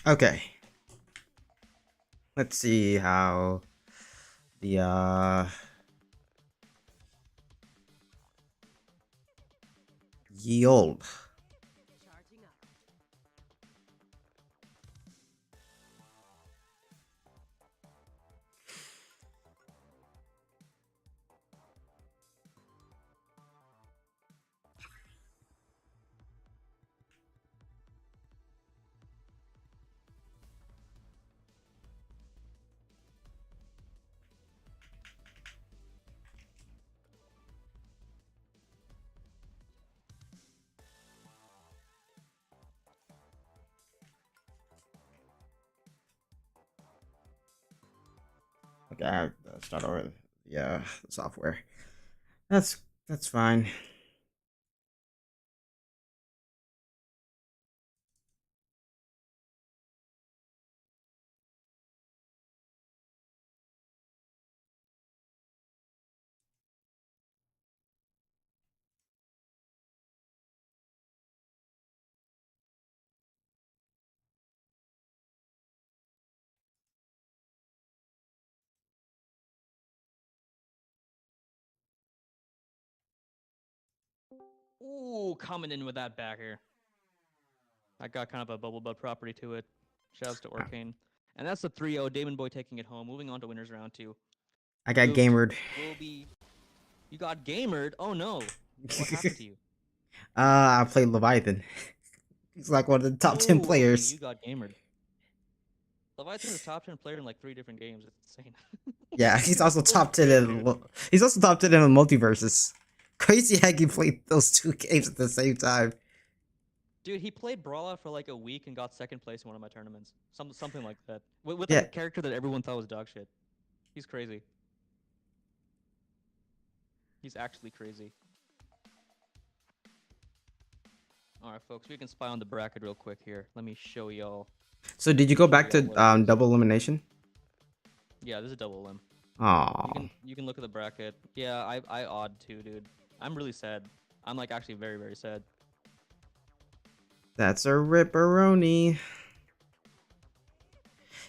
Okay. Let's see how the yield. Okay, start over. Yeah, the software. That's that's fine. Ooh, coming in with that backer. I got kind of a bubble butt property to it. Shouts to Orcane. And that's the 3-0. Damon Boy taking it home. Moving on to winners round 2. I got Goot gamered. will be. You got gamered? Oh no. What happened to you? I played Leviathan. He's like one of the top 10 Oh, okay. players. You got gamered. Leviathan is top 10 player in like 3 different games. It's insane. Yeah, he's also Holy top 10 crap, in dude. he's also top 10 in the multiverses. Crazy how he played those two games at the same time. Dude, he played Brawler for like a week and got second place in one of my tournaments. Something like that. With like Yeah, a character that everyone thought was dog shit. He's crazy. He's actually crazy. All right, folks, we can spy on the bracket real quick here. Let me show y'all. so did you go back to What it is. double elimination? Yeah, this is a double limb. Oh, You can look at the bracket. Yeah, I odd too, dude. I'm really sad. I'm like actually very very sad. that's a ripperoni.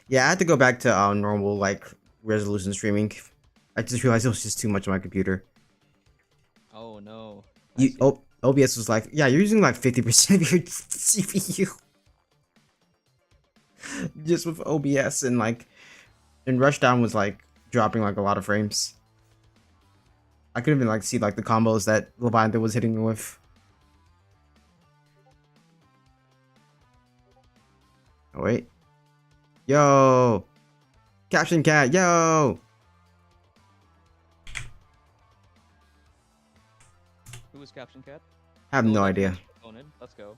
Yeah, I had to go back to normal like resolution streaming. I just realized it was just too much on my computer. Oh no, I You see. OBS was like, yeah, you're using like 50% of your CPU just with OBS, and like, and Rushdown was like dropping like a lot of frames. I couldn't even like see like the combos that Leviathan was hitting me with. Oh wait, yo, Caption Cat, yo. Who is Caption Cat? I have Oh, no that idea. French opponent. Let's go.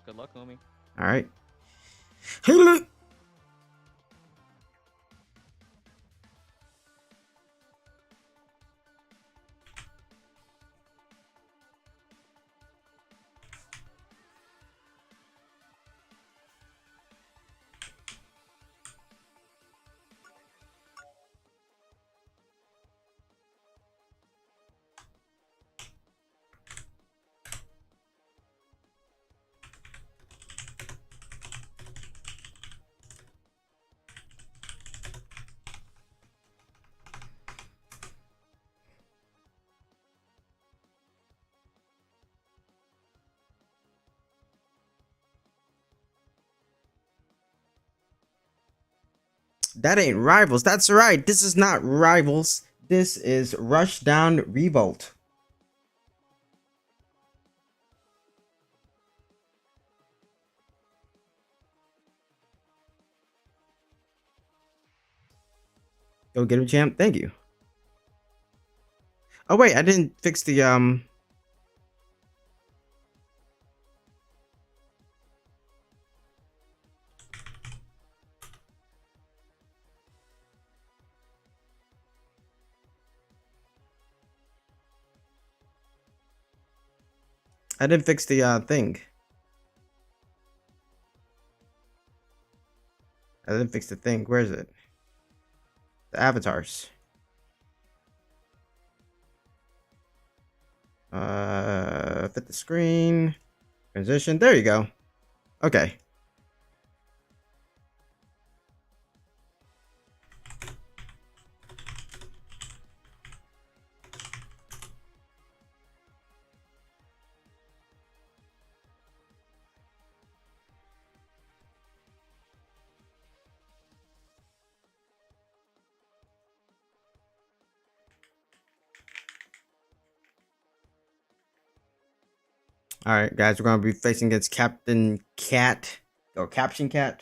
Good luck, homie. All right. That ain't Rivals. That's right. This is not Rivals. This is Rushdown Revolt. Go get him, champ. Thank you. Oh wait, I didn't fix the thing. I didn't fix the thing. Where is it? The avatars. Fit the screen. Transition. There you go. Okay. All right, guys, we're gonna be facing against Captain Cat or Caption Cat.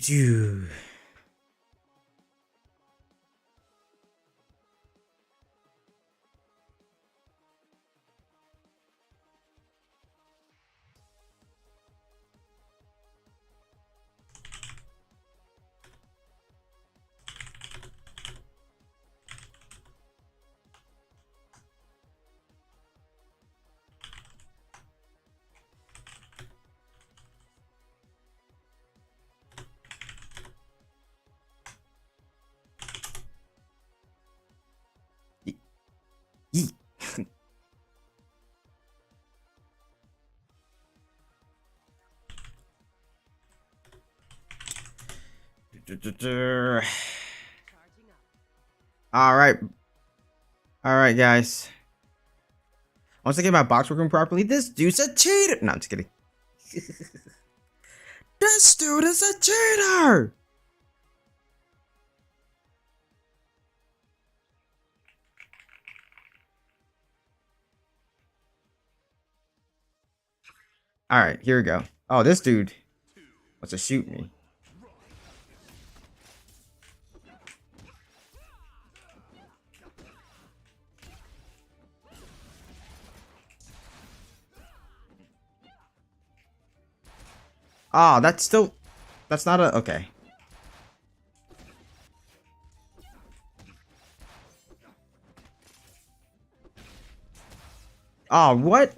Yeet. All right. All right, guys. Once I get my box working properly, this dude's a cheater. No, I'm just kidding. This dude is a cheater. All right, here we go. Oh, this dude wants to shoot me. Oh, that's not a, okay. Oh, what?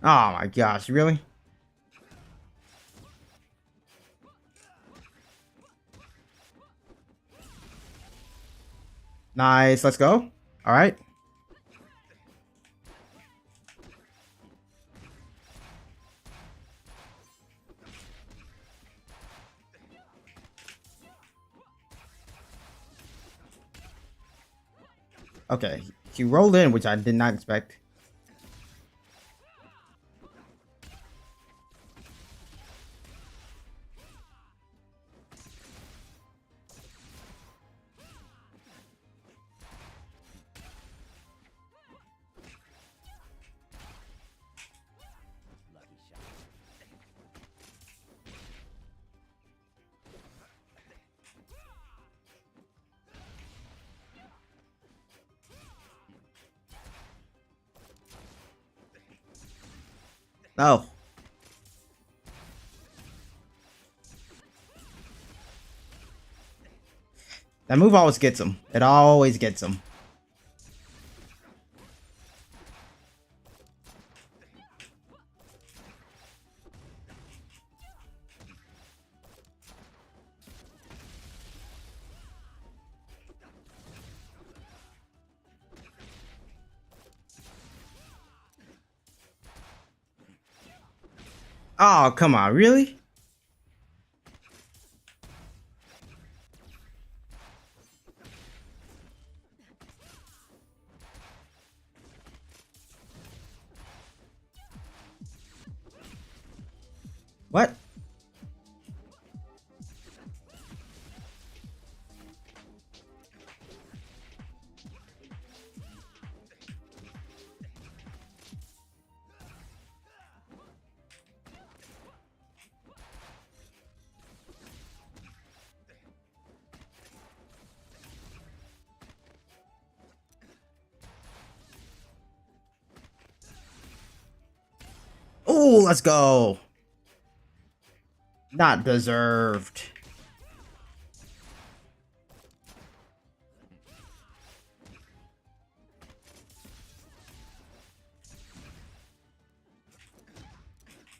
Oh my gosh, really? Nice, let's go. All right. Okay, he rolled in, which I did not expect. Oh. That move always gets him. It always gets him. Oh, come on, really? What? Oh, let's go. Not deserved.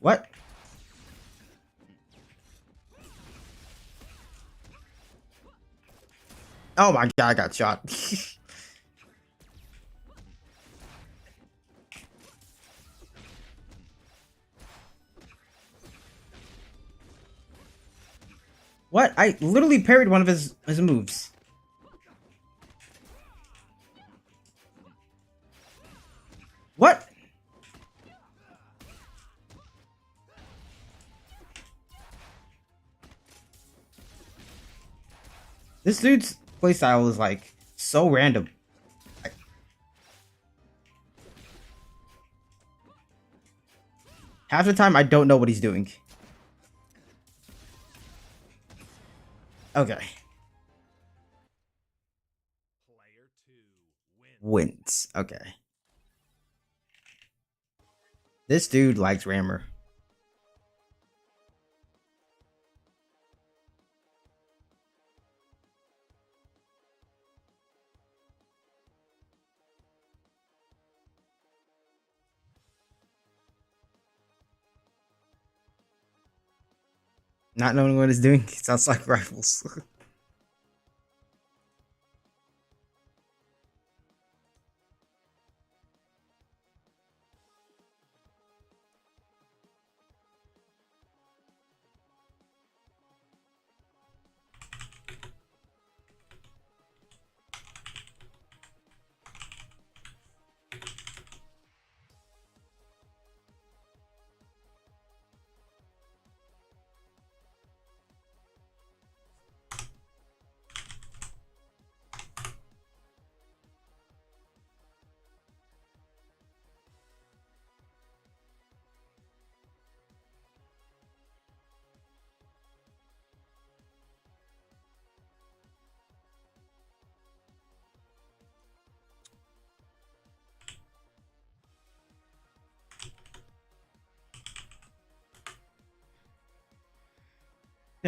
What? Oh my god, I got shot. What? I literally parried one of his moves. What? This dude's playstyle is like so random. Half the time I don't know what he's doing. Okay. Player 2 Wins. Okay. This dude likes Rammer. Not knowing what he's doing, it sounds like rifles.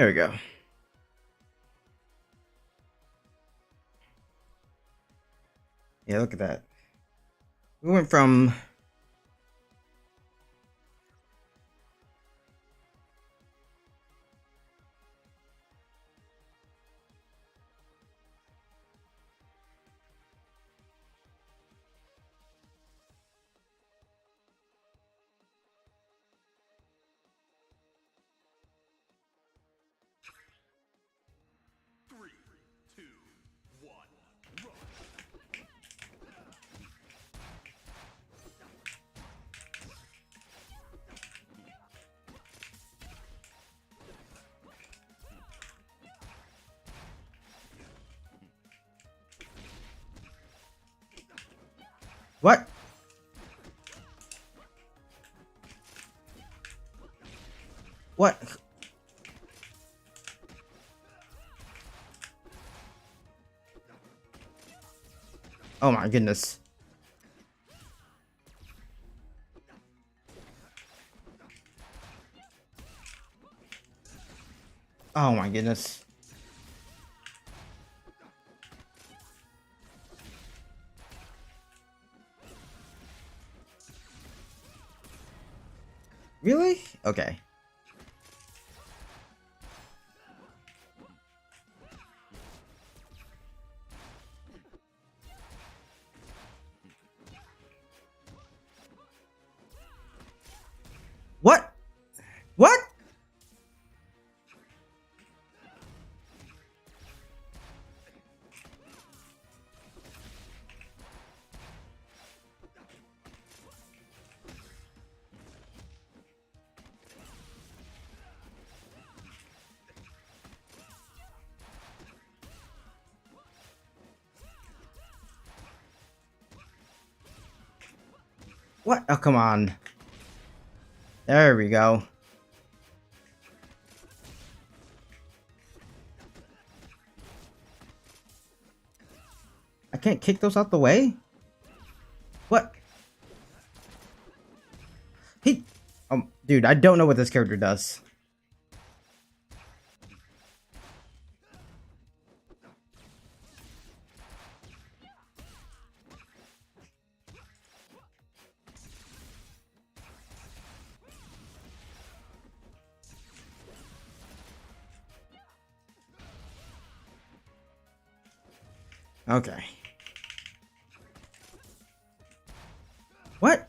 There we go. Yeah, look at that. We went from3, 2, 1, run. what? What? Oh my goodness. Oh my goodness. Really? Okay. What? What? What? Oh, come on. There we go. I can't kick those out the way? What? He... Dude, I don't know what this character does. Okay. What?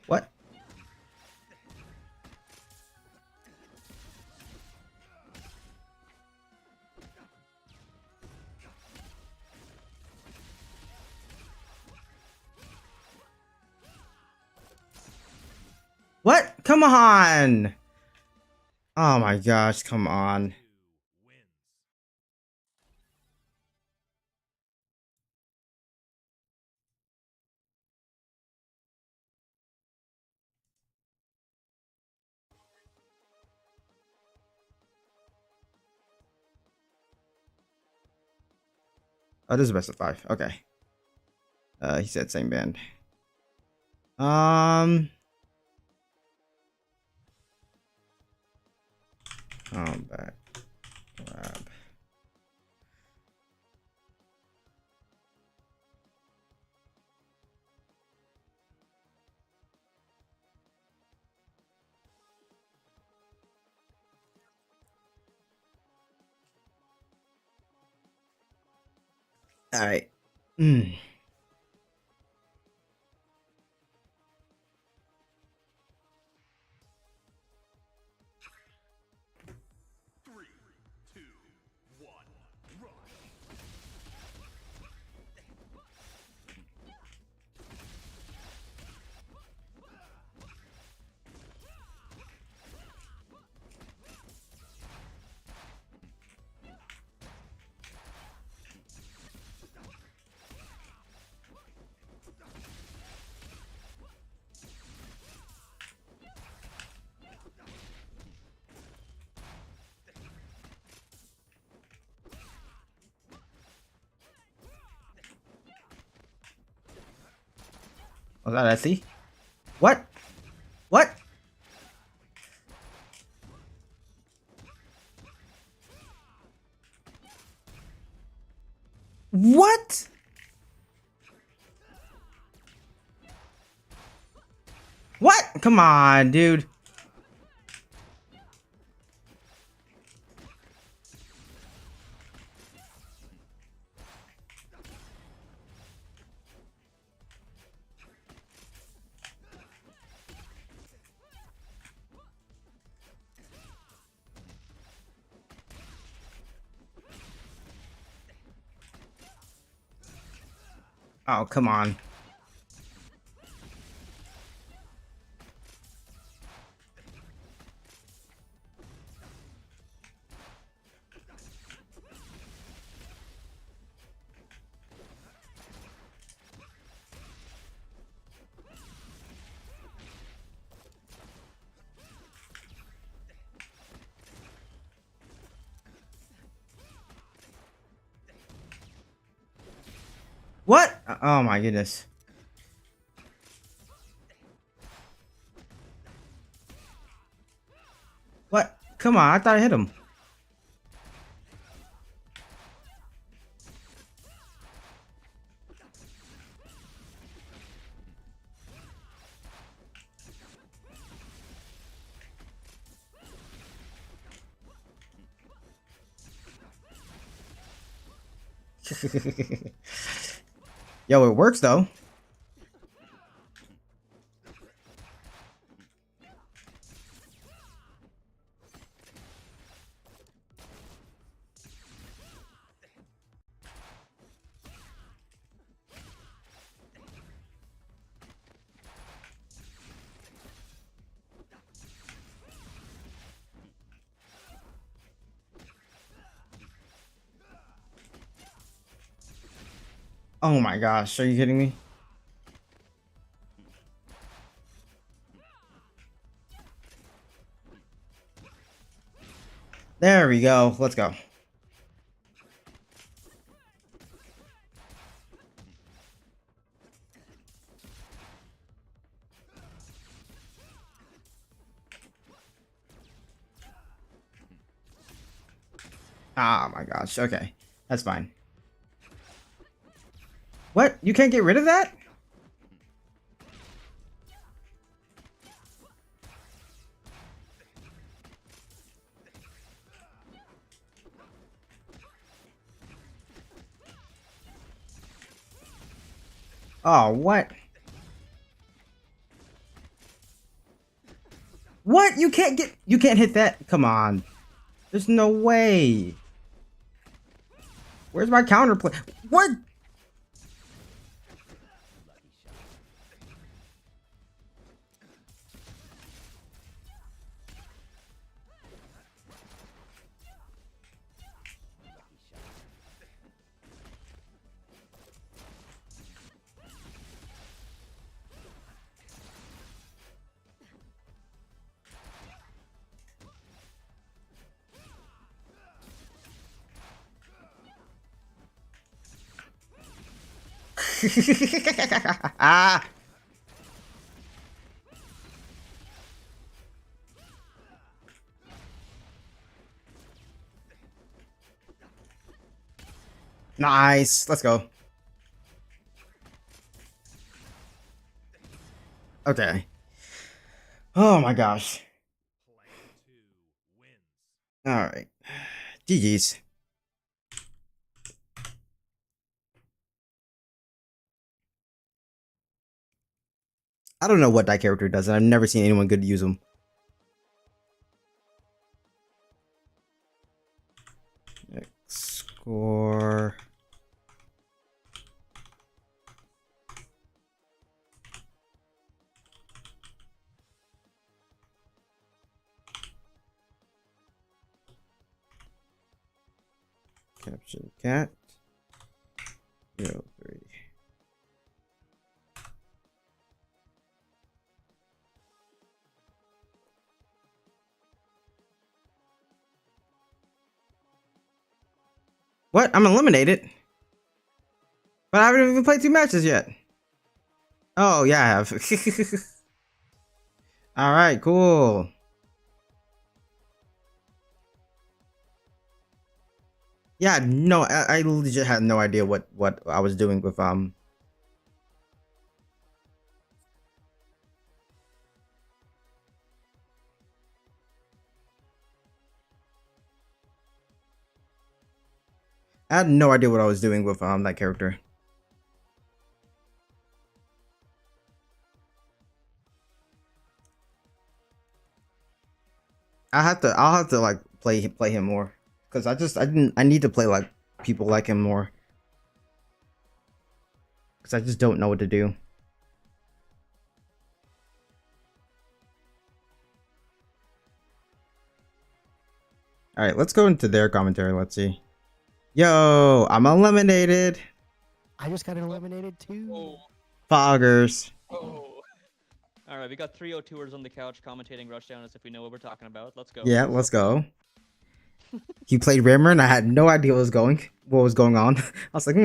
What? What? Come on! Oh my gosh, come on. Wins. Oh, this is best of 5. Okay. He said same band. Oh, back. Grab. All right. Three, two, one, rush. Was that Essie? What? What? What? What? Come on, dude. Oh, come on. What? Oh my goodness. What? Come on, I thought I hit him. Yo, it works though. Oh my gosh, are you kidding me? There we go. Let's go. Ah, my gosh. Okay. That's fine. What? You can't get rid of that? Oh, what? What? You can't hit that? Come on. There's no way. Where's my counterplay? What? Ah. Nice. Let's go. Okay. Oh my gosh. Player 2 wins. All right. GG's. I don't know what that character does, and I've never seen anyone good use him. Score. Caption cat. 03. What? I'm eliminated? But I haven't even played 2 matches yet. Oh, yeah, I have. Alright, cool. Yeah, no, I legit had no idea what I was doing with I had no idea what I was doing with that character. I'll have to like play him more, because I need to play like people like him more, because I just don't know what to do. All right, let's go into their commentary. Let's see. Yo, I'm eliminated. I just got eliminated too. Oh. Foggers. Oh. All right, we got 302ers on the couch commentating Rushdown as if we know what we're talking about. Let's go. Yeah, let's go. He played Rimmer, and I had no idea what was going on. I was like,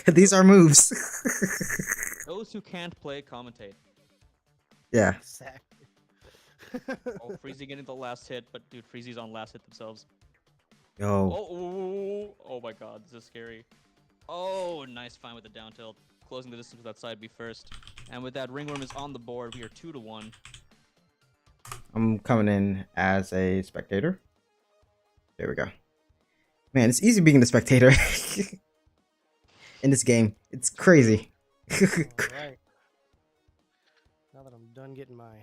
these are moves. Those who can't play commentate. Yeah. Exactly. Oh, Freezy getting the last hit, but dude, Freezy's on last hit themselves. Yo. Oh my god, this is scary. Oh, nice find with the down tilt. Closing the distance with that side B first. And with that, Ringworm is on the board. We are 2-1. I'm coming in as a spectator. There we go. Man, it's easy being the spectator in this game. It's crazy. Alright. Now that I'm done getting my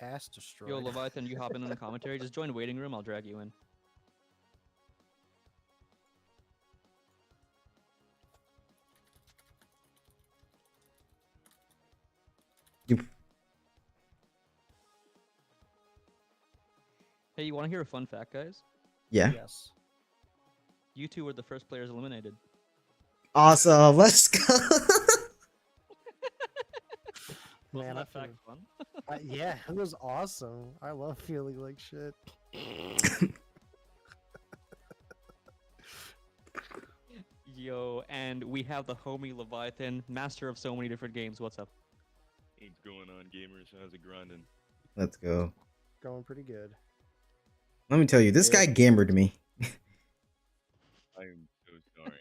ass destroyed. Yo, Leviathan, you hop in the commentary. Just join the waiting room. I'll drag you in. Hey, you want to hear a fun fact, guys? Yeah. Yes. You two were the first players eliminated. Awesome. Let's go. Man, Wasn't I that fact feel, fun? yeah, it was awesome. I love feeling like shit. Yo, and we have the homie Leviathan, master of so many different games. What's up? What's going on, gamers? How's it grinding? Let's go. Going pretty good. Let me tell you, this guy gamered me. I am so sorry.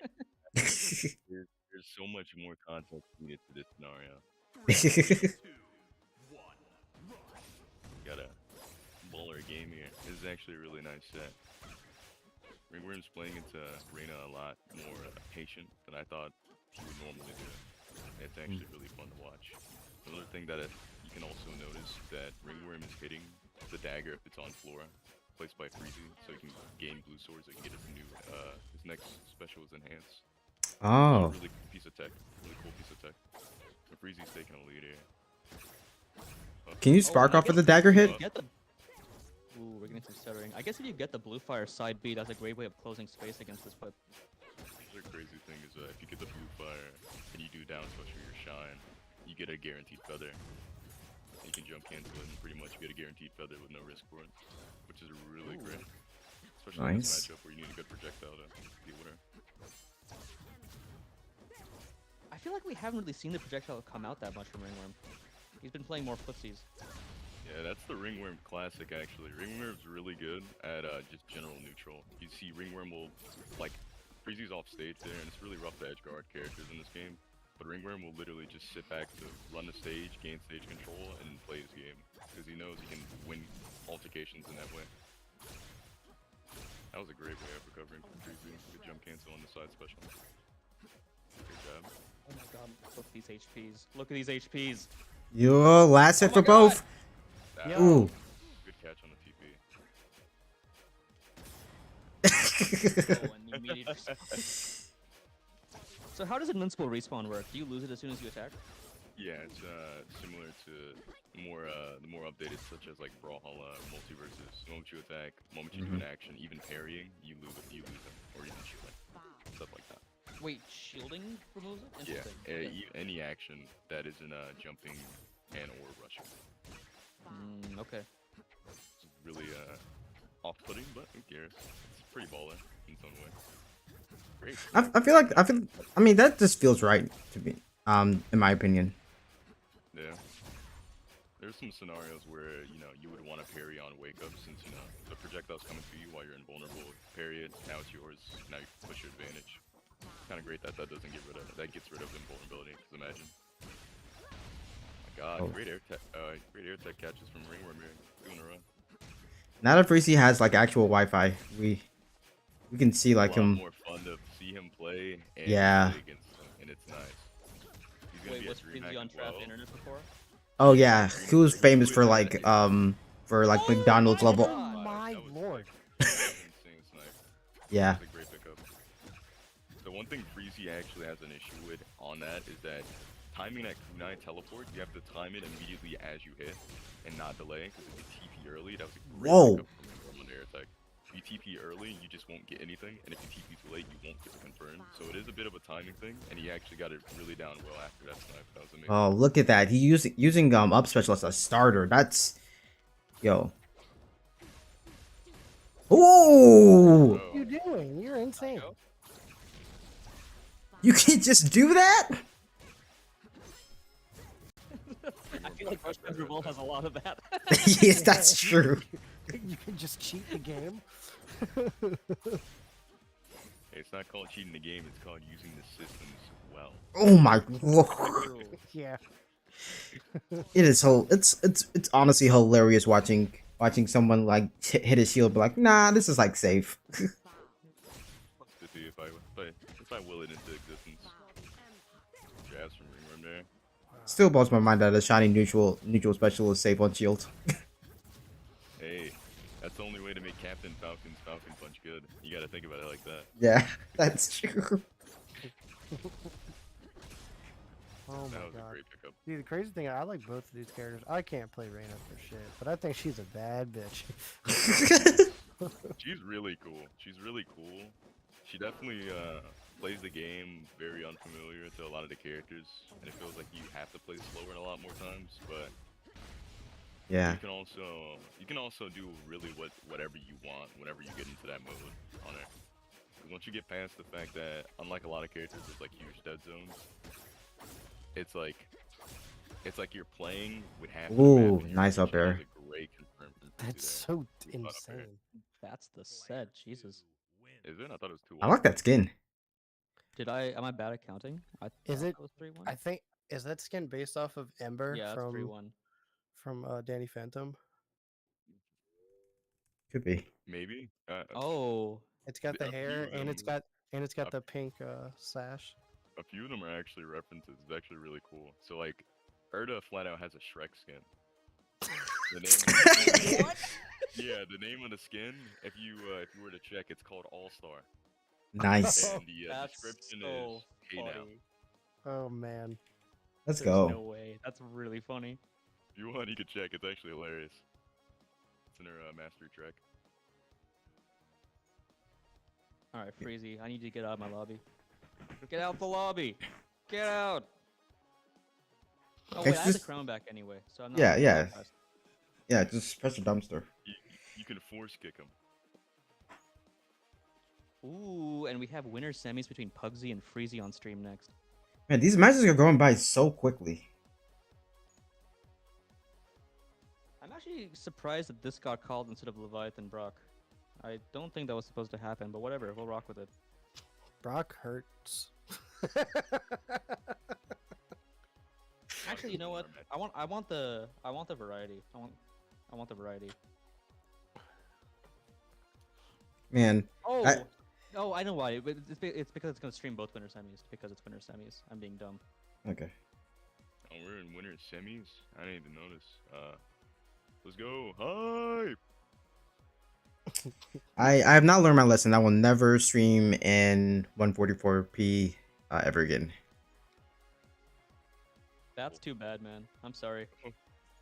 There's so much more context needed to this scenario. Got a baller game here. This is actually a really nice set. Ringworm's playing into Reyna a lot more patient than I thought he would normally do. It's actually really fun to watch. Another thing that you can also notice that Ringworm is hitting the dagger if it's on Flora, placed by Freezy, so he can gain blue swords. So he can get his next special is enhance. Oh. Really cool piece of tech. Really cool piece of tech. So Freezy's taking a lead here. Can you Oh, spark and I off of guess the dagger hit? Get the... Ooh, we're getting some stuttering. I guess if you get the blue fire side B, that's a great way of closing space against this whip. The other crazy thing is if you get the blue fire and you do down special your shine, you get a guaranteed feather. You can jump cancel it and pretty much get a guaranteed feather with no risk for it, which is really great. Especially in this Nice. matchup where you need a good projectile to be a winner. I feel like we haven't really seen the projectile come out that much from Ringworm. He's been playing more footsies. Yeah, that's the Ringworm classic actually. Ringworm's really good at just general neutral. You see Ringworm will, like, Freezy's off stage there, and it's really rough to edge guard characters in this game. But Ringworm will literally just sit back to run the stage, gain stage control, and play his game. Because he knows he can win altercations in that way. That was a great way of recovering from Freezy. Good jump cancel on the side special. Good job. Oh my god, look at these HPs. Look at these HPs. Yo, last hit Oh for my God. both. That Yo. was Ooh. good catch on the TP. Oh, and immediate respawn. So how does Invincible respawn work? Do you lose it as soon as you attack? Yeah, it's similar to more the more updated, such as like Brawlhalla, Multiverses. The moment you attack, the moment you do an action, even parrying, you lose it, or even shielding, stuff like that. Wait, shielding removes it? Yeah, Interesting. Okay. any action that isn't jumping and or rushing. Okay. It's really off-putting, but who cares? It's pretty baller in its own way. Great. I mean, that just feels right to me. In my opinion. Yeah. There's some scenarios where, you would want to parry on wake up since, the projectile's coming to you while you're invulnerable. Parry it, now it's yours. Now you can push your advantage. Kind of great that doesn't get rid of it. That gets rid of invulnerability, because imagine. My god, Oh. great air tech catches from Ringworm here. 2 in a row. Now that Freezy has like actual Wi-Fi, we can see like a lot him. more fun to see him play and Yeah. play against him, and it's nice. He's gonna Wait, be was a DreamHack Freezy on as trapped well. internet before? Oh yeah, he was famous for like McDonald's level. God. My That was lord. sick. That was insane snipe. Yeah. That's a great pickup. The one thing Freezy actually has an issue with on that is that timing that kunai teleport, you have to time it immediately as you hit and not delay, because if you TP early, that was a great Whoa. pickup from Ringworm on air attack. If you TP early, you just won't get anything, and if you TP too late, you won't get the confirm. So it is a bit of a timing thing, and he actually got it really down well after that snipe. That was amazing. Oh, look at that. He using up special as a starter. That's yo. Ooh! Oh, What are you doing? You're insane. You can just do that? I feel like Rush Revolt has a lot of that. Yes, that's true. You can just cheat the game. It's not called cheating the game, it's called using the systems well. Oh my lord. Yeah. It is it's honestly hilarious watching someone like hit a shield, but like, nah, this is like safe. To see if I will it into existence. Jabs from Ringworm there. Still blows my mind that a shiny neutral special is safe on shield. Hey, that's the only way to make Captain Falcon's Falcon Punch good. You gotta think about it like that. Yeah, that's true. Oh my That was a god. great pickup. See, the crazy thing, I like both of these characters. I can't play Reyna for shit, but I think she's a bad bitch. She's really cool. She's really cool. She definitely plays the game very unfamiliar to a lot of the characters, and it feels like you have to play slower a lot more times. But Yeah. you can also do really whatever you want whenever you get into that mode on it. Once you get past the fact that, unlike a lot of characters, there's like huge dead zones. It's like you're playing with half. Ooh, of the map, and nice you're up there. reaching all the great confirmations to That's there. so Two spot up there. insane. That's the set. Jesus. Wins. Is it? I thought it was 2-1. I like that skin. Am I bad at counting? Is thought it- that was 3-1? I think is that skin based off of Ember Yeah, that's 3-1. from Danny Phantom? Could be. Maybe. Oh, It's got A the few hair of and it's them- got the pink sash. A few of them are actually references. It's actually really cool. So like, Erda flat out has a Shrek skin. The name. Yeah, the name of the skin. If you were to check, it's called All Star, Nice. and the that's description so is Hey now. funny. Oh man. Let's There's go. no way. That's really funny. If you want, you can check. It's actually hilarious. It's in her mastery track. All right, Freezy, I need you to get out of my lobby. Get out the lobby. Get out. Oh wait, It's I have the just- crown back anyway, so I'm not. Yeah, I'm not yeah. impressed. Yeah, just press the dumpster. You can force kick him. Ooh, and we have winner semis between Pugsy and Freezy on stream next. Man, these matches are going by so quickly. I'm actually surprised that this got called instead of Leviathan Brock. I don't think that was supposed to happen, but whatever, we'll rock with it. Brock hurts. Actually, you know what? I want the variety. I want the variety. Man, Oh, I- oh, I know why. But it's because it's gonna stream both winner semis. Because it's winner semis. I'm being dumb. okay. Oh, we're in winter semis. I didn't even notice. Let's go. Hype. I have not learned my lesson. I will never stream in 144p ever again. That's too bad, man. I'm sorry.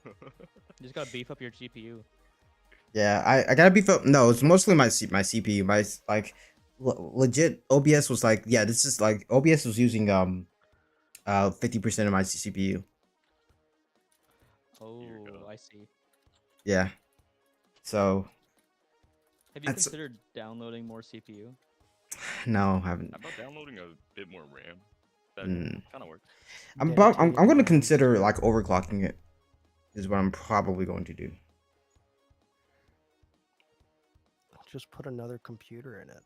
You just gotta beef up your GPU. Yeah, I gotta beef up. No, it's mostly my CPU. My like legit OBS was like, yeah, this is like OBS was using 50% of my CPU. Oh, go. I see. Yeah. So Have you That's- considered downloading more CPU? no, I haven't. How about downloading a bit more RAM? That Mm. kind of works. I'm Dedicated gonna RAM. consider like overclocking it. Is what I'm probably going to do. Just put another computer in it.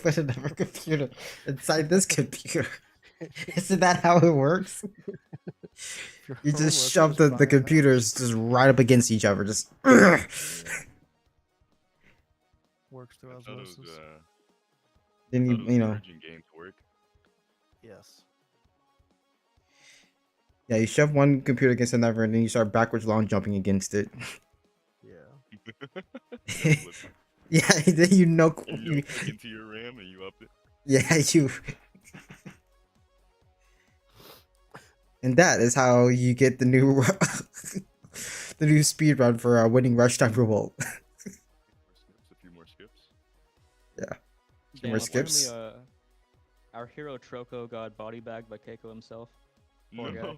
Put another computer inside this computer. Isn't that how it works? Your You phone just works, shove the fire it up. computers just right up against each other. Just Works through That's how those, osmosis. then how you those you know merging games work. Yes. yeah you shove one computer against another and then you start backwards long jumping against it. Yeah. Flip it. Yeah, then you know And you click into your RAM and you up it. yeah you. And that is how you get the new the new speed run for winning Rush Time Revolt. A few more skips. Few more skips. Apparently, our hero Troko got body bagged by Keiko himself. Poor guy. No.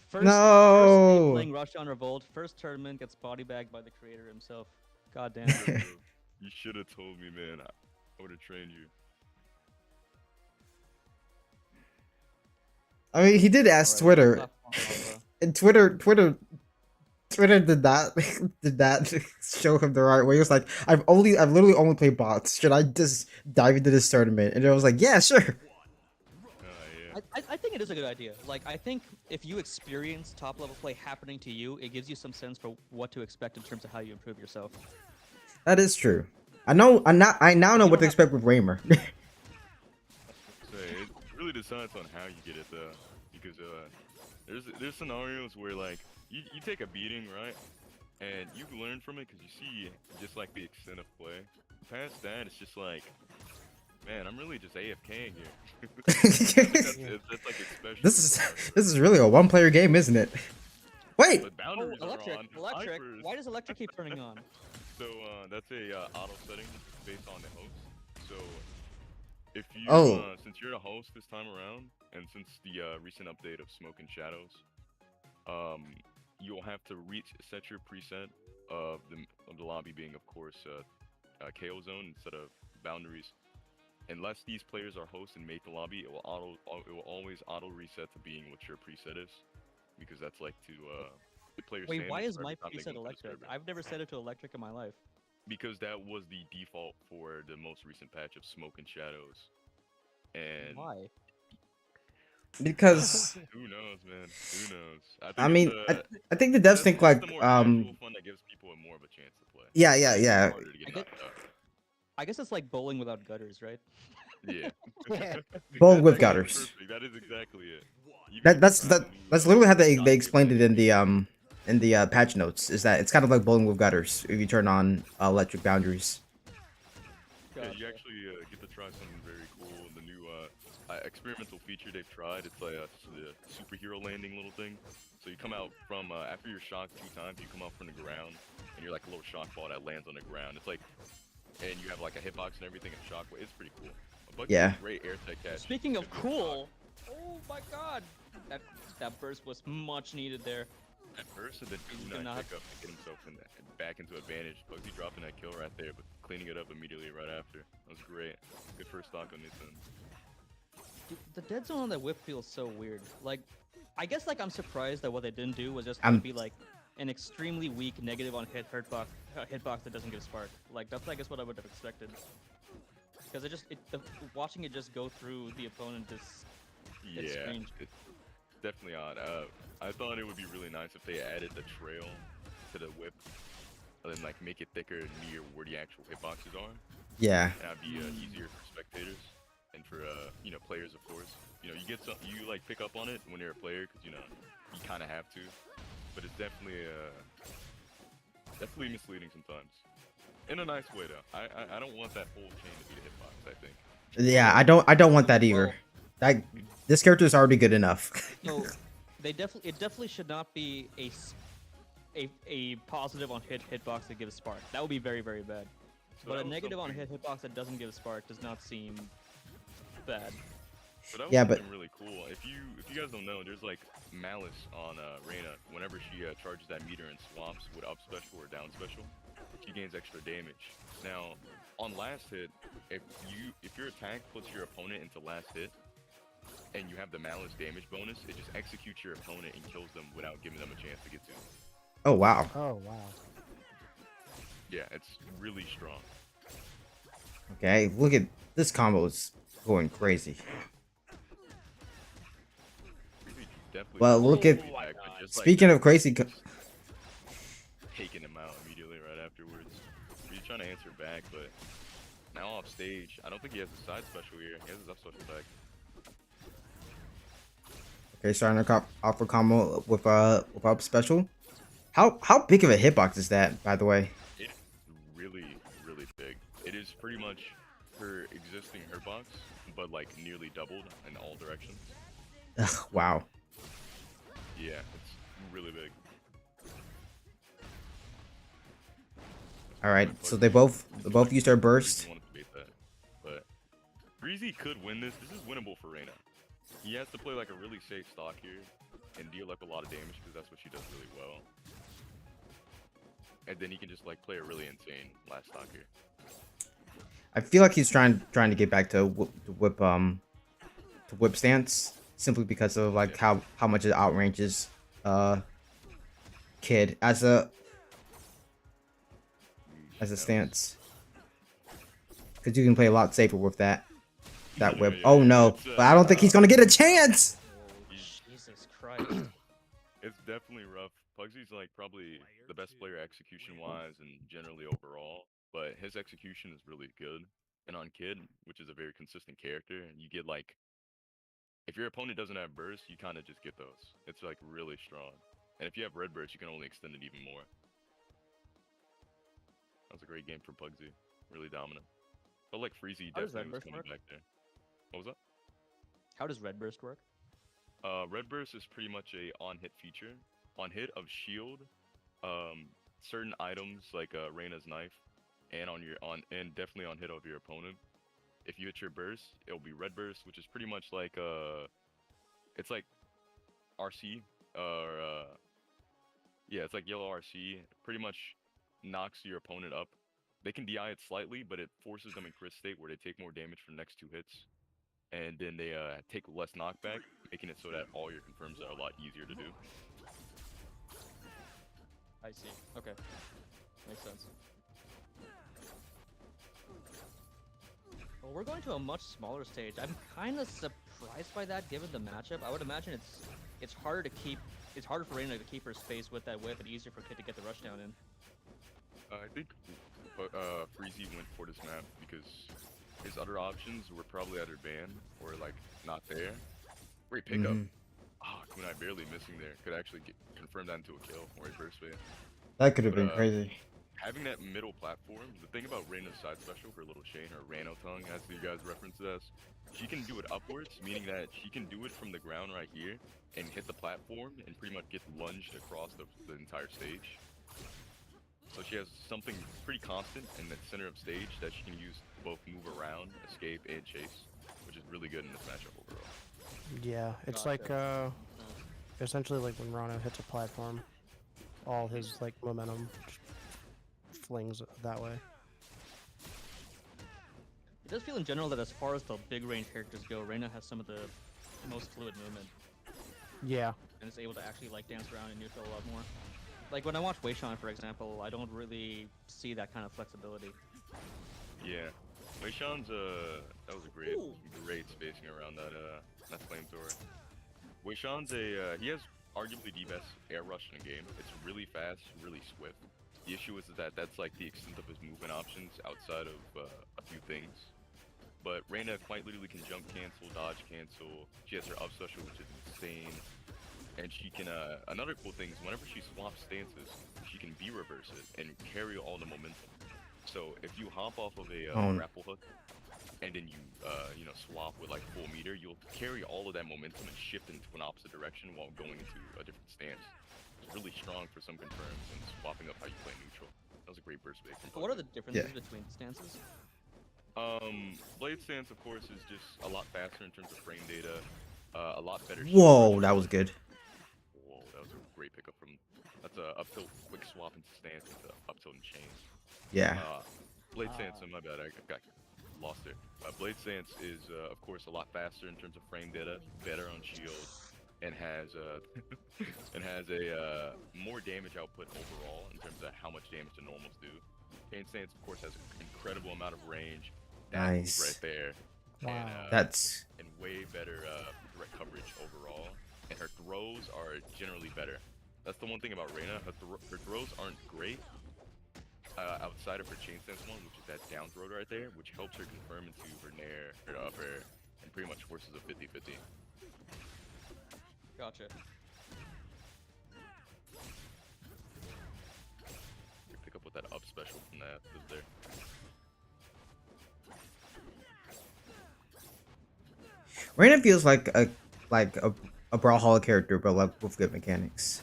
First No. day playing Rush on Revolt, first tournament gets body bagged by the creator himself. God damn. Bro, you should have told me, man. I would have trained you. I mean, he did ask Twitter, Stop on Alpha. and Twitter did not did not show him the right way. He was like, I've literally only played bots. Should I just dive into this tournament? And I was like, yeah, sure. Yeah. I think it is a good idea. Like, I think if you experience top level play happening to you, it gives you some sense for what to expect in terms of how you improve yourself. That is true. I now know what to expect with Raymer. So it really decides on how you get it though, because there's scenarios where like you take a beating, right, and you learn from it because you see just like the extent of play. Past that, it's just like, man, I'm really just AFKing here. That's like especially. this is really a one-player game, isn't it? Wait, But Oh, boundaries are electric, on. electric. Snipers. Why does electric keep turning on? So that's a auto setting based on the host. So if you Oh. since you're the host this time around, and since the recent update of Smoke and Shadows, you'll have to set your preset of the lobby being, of course, KO zone instead of boundaries. Unless these players are hosts and make the lobby, it will always auto reset to being what your preset is, because that's like to the player's Wait, why standards is for my every time they preset go into the electric? server. I've never set it to electric in my life. Because that was the default for the most recent patch of Smoke and Shadows. And Why? Because who knows, man? Who knows? I think mean, I think the devs think it's like the more casual fun that gives people more of a chance to play. yeah, It's yeah. harder to get I get- knocked out. I guess it's like bowling without gutters, right? Yeah. Yeah. Bowling with That's gutters. perfect. That is exactly it. You That can that's try that the new, that's literally how they shotgun explained it game. in the patch notes. Is that it's kind of like bowling with gutters if you turn on electric boundaries. Yeah, you Gotcha. actually get to try something very cool. The new experimental feature they've tried. It's like the superhero landing little thing. So you come out from after you're shocked 2 times, you come out from the ground, and you're like a little shock ball that lands on the ground. It's like, and you have like a hitbox and everything and shockwave. It's pretty cool. But Yeah. great air tech catch. Speaking of Could be a shock. cool, oh my god, that burst was much needed there. At first, and then He's Kunai gonna pick up and get himself back into advantage. Bugsy dropping that kill right there, but cleaning it up immediately right after. That was great. Good first stock on this end. Dude, the dead zone on that whip feels so weird. Like, I guess like I'm surprised that what they didn't do was just be like an extremely weak negative on hitbox that doesn't get spark. Like that's I guess what I would have expected. Because watching it just go through the opponent is It's Yeah, strange. it's definitely odd. I thought it would be really nice if they added the trail to the whip, and then like make it thicker near where the actual hitboxes are. Yeah. And that'd be easier for spectators and for players, of course. You like pick up on it when you're a player because you kind of have to, but it's definitely misleading sometimes. In a nice way though. I don't want that whole chain to be the hitbox. I think. Yeah, I don't want that either. That this character is already good enough. So it definitely should not be a positive on hitbox that gives spark. That would be very, very bad. So But that a was negative on something- hitbox that doesn't give spark does not seem bad. So that was Yeah, but- something really cool. If you guys don't know, there's like Malice on Reyna. Whenever she charges that meter and swaps with up special or down special, she gains extra damage. Now, on last hit, if your attack puts your opponent into last hit, and you have the Malice damage bonus, it just executes your opponent and kills them without giving them a chance to get to. Oh wow. Oh wow. Yeah, it's really strong. Okay, look at this combo is going crazy. Definitely. Well, look at Oh my Back, but God. just, like, speaking of crazy. taking him out immediately right afterwards. He's trying to answer back, but now off stage, I don't think he has a side special here. He has his up special back. Okay, starting to offer combo with up special. How big of a hitbox is that, by the way? It's really, really big. It is pretty much her existing hitbox, but like nearly doubled in all directions. Ugh, wow. Yeah, it's really big. All right, so they both used their burst. Breezy wanted to bait that, but Breezy could win this. This is winnable for Reyna. He has to play like a really safe stock here and deal like a lot of damage because that's what she does really well. And then he can just like play a really insane last stock here. I feel like he's trying to get back to whip stance simply because of like how much it outranges Kid as a stance. Because you can play a lot safer with that whip. Yeah, Oh no, it's, but I don't think he's gonna get a chance. Oh, Jesus Christ. It's definitely rough. Pugsy's like probably the best player execution-wise and generally overall, but his execution is really good. And on Kid, which is a very consistent character, and you get like, if your opponent doesn't have burst, you kind of just get those. It's like really strong. And if you have red burst, you can only extend it even more. That was a great game for Pugsy. Really dominant. But like Freezy How does definitely was red burst coming work? back there. What was that? How does red burst work? Red burst is pretty much a on-hit feature. On hit of shield, certain items like Reyna's knife, and definitely on hit of your opponent, if you hit your burst, it'll be red burst, which is pretty much like it's like RC or yeah, it's like yellow RC. Pretty much knocks your opponent up. They can DI it slightly, but it forces them in crit state where they take more damage for the next 2 hits, and then they take less knockback, making it so that all your confirms are a lot easier to do. I see. Okay. Makes sense. Well, we're going to a much smaller stage. I'm kind of surprised by that, given the matchup. I would imagine it's harder to keep. It's harder for Reina to keep her space with that whip, and easier for Kid to get the rush down in. I think Freezy went for this map because his other options were probably either banned or like not there. Great pickup. Ah, Kunai barely missing there. Could actually confirm that into a kill or a burst fade. That could have been But, crazy. Having that middle platform, the thing about Reina's side special, her little chain, her Rano tongue, as you guys referenced it as, she can do it upwards, meaning that she can do it from the ground right here and hit the platform and pretty much get lunged across the entire stage. So she has something pretty constant in the center of stage that she can use to both move around, escape, and chase, which is really good in this matchup overall. Yeah, it's like essentially like when Rano hits a platform, all his like momentum just flings that way. It does feel in general that as far as the big range characters go, Reina has some of the most fluid movement, Yeah. and is able to actually like dance around in neutral a lot more. Like when I watch Wei Shan, for example, I don't really see that kind of flexibility. Yeah, Wei Shan's that was a great spacing around that that flamethrower. Wei Shan's he has arguably the best air rush in the game. It's really fast, really swift. The issue is that that's like the extent of his movement options outside of a few things. But Reina quite literally can jump cancel, dodge cancel. She has her up special, which is insane. And she can, another cool thing is whenever she swaps stances, she can B-reverse it and carry all the momentum. So if you hop off of a grapple hook, and then you, you know, swap with like full meter, you'll carry all of that momentum and shift into an opposite direction while going into a different stance. It's really strong for some confirms and swapping up how you play neutral. That was a great burst bait. So what are the differences between stances? Blade stance, of course, is just a lot faster in terms of frame data, a lot better. Whoa, that was good. Whoa, that was a great pickup from. That's a up tilt quick swap into stance into up tilt and chain. Yeah. Blade stance, my bad, I got lost there. Blade stance is, of course, a lot faster in terms of frame data, better on shield, and has and has a more damage output overall in terms of how much damage the normals do. Chain stance, of course, has an incredible amount of range. That move Nice. right there. Wow. That's And way better direct coverage overall. And her throws are generally better. That's the one thing about Reina. Her throws aren't great outside of her chain stance one, which is that down throw right there, which helps her confirm into her nair, her up air, and pretty much forces a 50-50. Gotcha. You pick up with that up special from that is there. Reina feels like a Brawlhalla character, but like with good mechanics.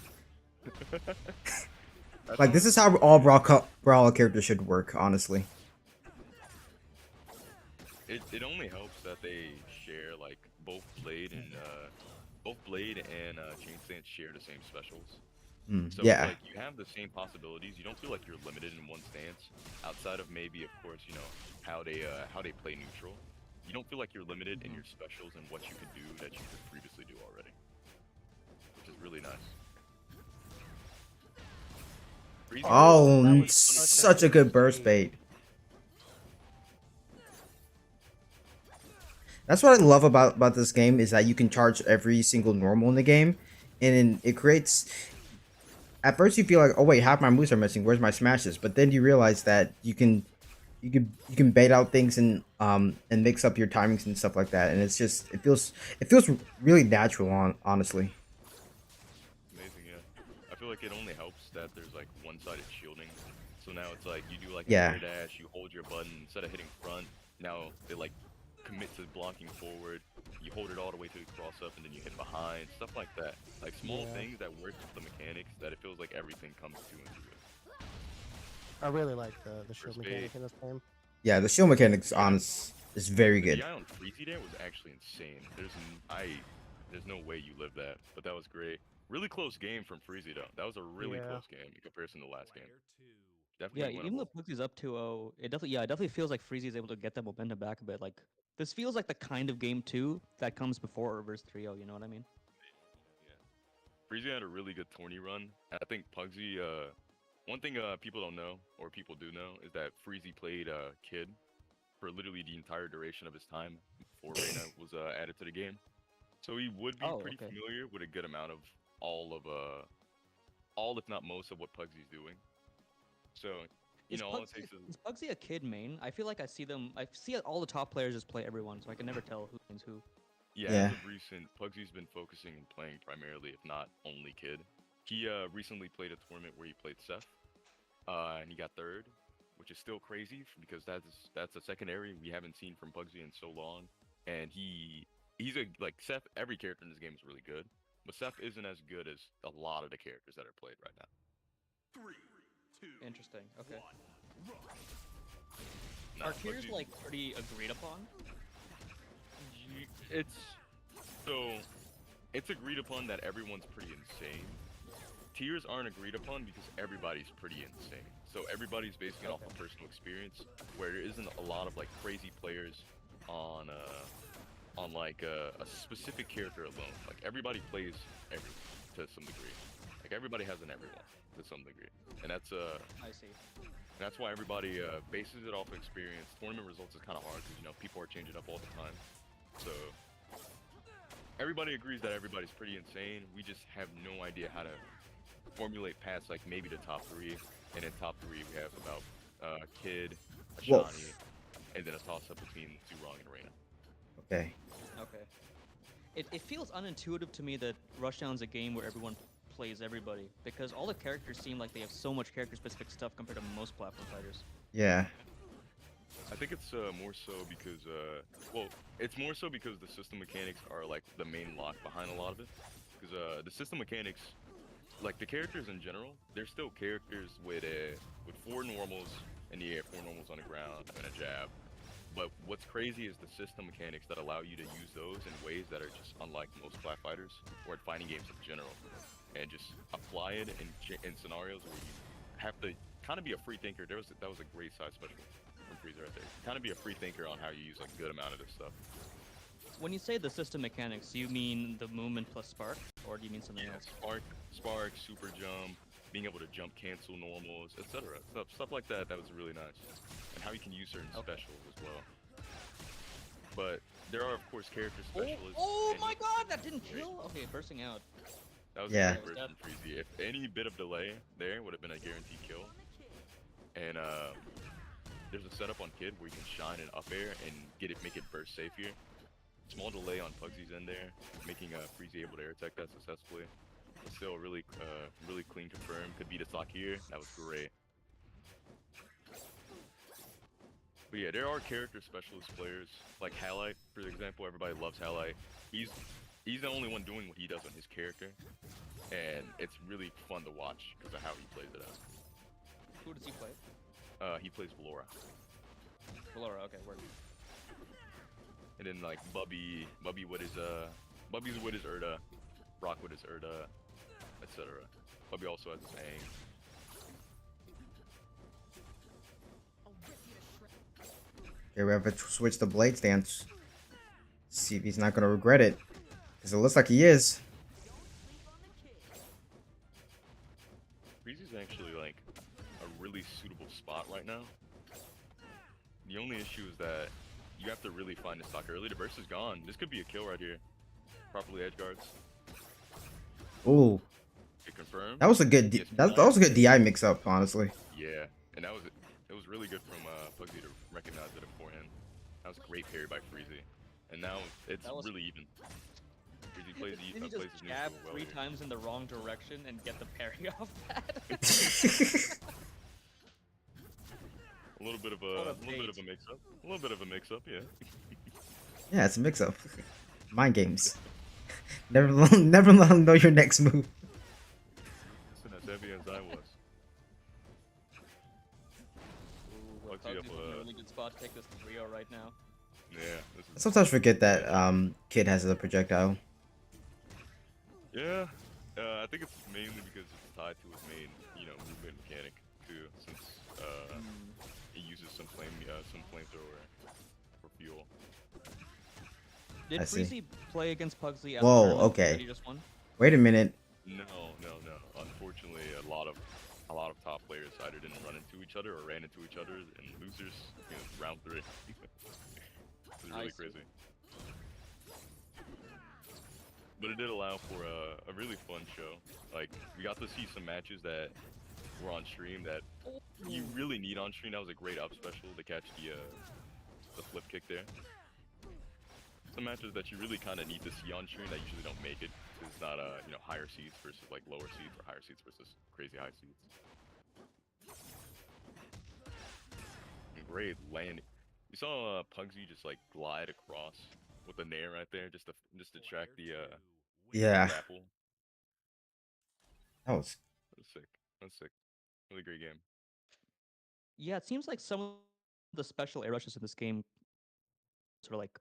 Like this is how all Brawlhalla characters should work, honestly. It only helps that they share like both Blade and Chain Stance share the same specials. So Yeah. like you have the same possibilities. You don't feel like you're limited in one stance outside of maybe, of course, you know how they play neutral. You don't feel like you're limited in your specials and what you could do that you could previously do already, which is really nice. Freezy Oh, That was such a good burst bait. That's what I love about this game is that you can charge every single normal in the game, and it creates. At first, you feel like, oh wait, half my moves are missing. Where's my smashes? But then you realize that you can bait out things and mix up your timings and stuff like that, and it's just it feels really natural, honestly. Amazing, yeah. I feel like it only helps that there's like one-sided shielding. So now it's like you do like Yeah. a air dash, you hold your button instead of hitting front. Now they like commit to blocking forward. You hold it all the way to the cross up, and then you hit behind, stuff like that. Like small things that work with the mechanics that it feels like everything comes to into it. I really like the shield First mechanic bait. in this game. Yeah, the shield mechanics, is very The good. DI on Freezy there was actually insane. There's no way you live that, but that was great. Really close game from Freezy though. That was a really Yeah. close game in comparison to the last game. Player 2 Yeah, Definitely even though winnable. Pugsy's up 2-0, it definitely feels like Freezy is able to get that momentum back a bit. Like this feels like the kind of game 2 that comes before reverse 3-0, you know what I mean? Freezy had a really good tourney run. And I think Pugsy, one thing people don't know, or people do know, is that Freezy played Kid for literally the entire duration of his time before Reyna was added to the game. So he would be Oh, pretty okay. familiar with a good amount of all if not most of what Pugsy's doing. So, you Is know, all it Pugsy, takes is is Pugsy a kid main? I feel like I see all the top players just play everyone, so I can never tell who wins who. yeah, Yeah. as of recent, Pugsy's been focusing and playing primarily, if not only Kid. He recently played a tournament where he played Seth, and he got third, which is still crazy because that's a secondary we haven't seen from Pugsy in so long. And he's a like Seth. Every character in this game is really good, but Seth isn't as good as a lot of the characters that are played right now. Interesting. Okay. No, Are tiers Pugsy's- like pretty agreed upon? It's so it's agreed upon that everyone's pretty insane. Tiers aren't agreed upon because everybody's pretty insane. So everybody's basing it off of personal experience, where there isn't a lot of like crazy players on like a specific character alone. Like everybody plays everyone to some degree. Like everybody has an everyone to some degree, and I see. that's why everybody bases it off experience. Tournament results is kind of hard because you know people are changing up all the time. So everybody agrees that everybody's pretty insane. We just have no idea how to formulate past like maybe the top 3, and in top 3 we have about Kid, Wolf. Ashani, and then a toss up between Zurong and Reyna. Okay. Okay. It feels unintuitive to me that Rushdown's a game where everyone plays everybody, because all the characters seem like they have so much character-specific stuff compared to most platform fighters. Yeah. I think it's more so because well, it's more so because the system mechanics are like the main lock behind a lot of it. Because the system mechanics, like the characters in general, they're still characters with 4 normals in the air, 4 normals on the ground, and a jab. But what's crazy is the system mechanics that allow you to use those in ways that are just unlike most flat fighters or in fighting games in general, and just apply it in scenarios where you have to kind of be a free thinker. That was a great side special from Freezer right there. Kind of be a free thinker on how you use like a good amount of this stuff. When you say the system mechanics, do you mean the movement plus spark, or do you mean something else? Spark, super jump, being able to jump cancel normals, etc. Stuff like that. That was really nice, and how you can use certain specials as well. But there are of course character specialists. Oh and my god, that didn't kill? Okay, bursting out. that was Yeah. a great burst from Freezy. If any bit of delay there would have been a guaranteed kill. And there's a setup on Kid where you can shine an up air and make it burst safe here. Small delay on Pugsy's end there, making Freezy able to air attack that successfully. But still really clean confirm. Could beat a stock here. That was great. But yeah, there are character specialist players like Halite, for example. Everybody loves Halite. He's the only one doing what he does on his character, and it's really fun to watch because of how he plays it out. Who does he play? He plays Valora. Valora, okay, word. And then like Bubby's with his Urda, Brock with his Urda, etc. Bubby also has his Aang. Okay, we have to switch the blade stance. See if he's not gonna regret it, because it looks like he is. Freezy's actually like a really suitable spot right now. The only issue is that you have to really find the stock early. The burst is gone. This could be a kill right here. Properly edge guards. Ooh, It confirmed. that was a good. That was a good DI mix up, honestly. Yeah, and it was really good from Pugsy to recognize it beforehand. That was a great parry by Freezy, and now it's That was- really even. Freezy plays, Did he plays just his jab neutral well 3 here. times in the wrong direction and get the parry off that? A little bit of What a a little bit of a mix up. A little bit of a mix up, yeah. Yeah, it's a mix up. Mind games. Never let him know your next move. Listen, as heavy as I was. Ooh, Pugsy Pugsy's up, in a really good spot to take this 3-0 right now. Yeah, this I is sometimes forget that Kid has a projectile. yeah. I think it's mainly because it's tied to his main, movement mechanic too, since it uses some flamethrower for fuel. Did I see. Freezy play against Pugsley at the Whoa, tournament okay. that he just won? Wait a minute. No, no, no. Unfortunately, a lot of top players either didn't run into each other or ran into each other, and losers, round 3. It's really I see. crazy. But it did allow for a really fun show. Like, we got to see some matches that were on stream that you really need on stream. That was a great up special to catch the flip kick there. Some matches that you really kind of need to see on stream that usually don't make it. 'Cause it's not higher seeds versus like lower seeds, or higher seeds versus crazy high seeds. And great land. You saw Pugsy just like glide across with the nair right there, just to track the Yeah, grapple. that was. That's sick. That's sick. Really great game. Yeah, it seems like some of the special air rushes in this game sort of like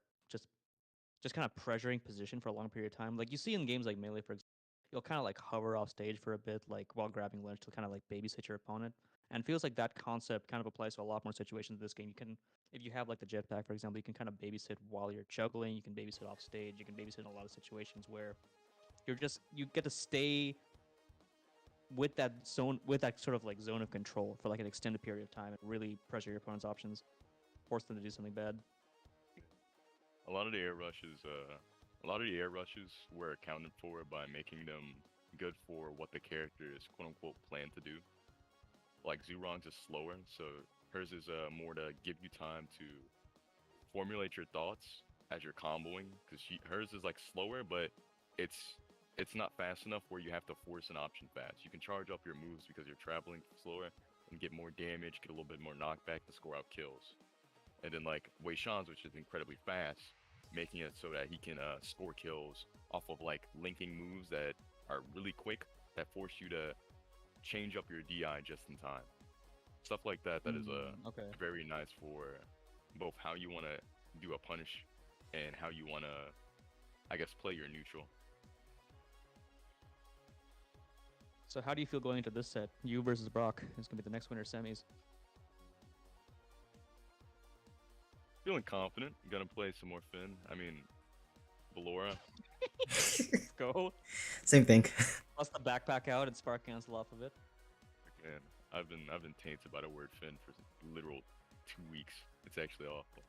just kind of pressuring position for a long period of time. Like you see in games like Melee, for example, you'll kind of like hover off stage for a bit, like while grabbing ledge to kind of like babysit your opponent. And it feels like that concept kind of applies to a lot more situations in this game. You can, if you have like the jetpack, for example, you can kind of babysit while you're juggling. You can babysit off stage. You can babysit in a lot of situations where you get to stay with that zone, with that sort of like zone of control for like an extended period of time and really pressure your opponent's options, force them to do something bad. A lot of the air rushes, were accounted for by making them good for what the character is quote unquote planned to do. Like Zurong's is slower, so hers is more to give you time to formulate your thoughts as you're comboing. Because hers is like slower, but it's not fast enough where you have to force an option fast. You can charge up your moves because you're traveling slower and get more damage, get a little bit more knockback to score out kills. And then like Wei Shan's, which is incredibly fast, making it so that he can score kills off of like linking moves that are really quick that force you to change up your DI just in time. Stuff like that is Okay. very nice for both how you want to do a punish and how you want to, I guess, play your neutral. So how do you feel going into this set? You versus Brock is gonna be the next winner semis. Feeling confident. Gonna play some more Finn. I mean, Ballora. Let's go. Same thing. Bust the backpack out and spark cancel off of it. Man, I've been tainted by the word Finn for literal 2 weeks. It's actually awful.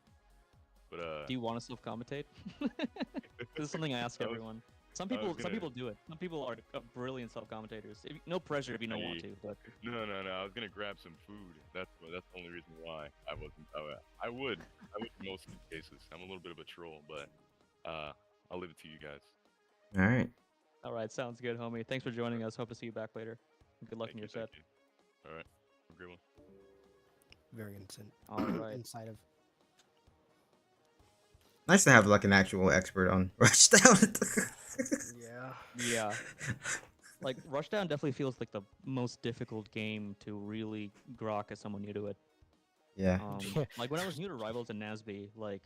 But Do you want to self-commentate? This is something I ask I was- everyone. Some I was people gonna- do it. Some people are brilliant self-commentators. No pressure if you don't want to, but no. I was gonna grab some food. That's the only reason why I wasn't. I would in most of the cases. I'm a little bit of a troll, but I'll leave it to you guys. All right. all right, sounds good, homie. Thanks for joining us. Hope to see you back later. Good luck Thank in your you, set. thank you. All right, have a great one. Very instant. All right. Inside of. Nice to have like an actual expert on Rushdown. Yeah. Yeah. Like Rushdown definitely feels like the most difficult game to really grok as someone new to it. Yeah. Like when I was new to Rivals and Nasby, like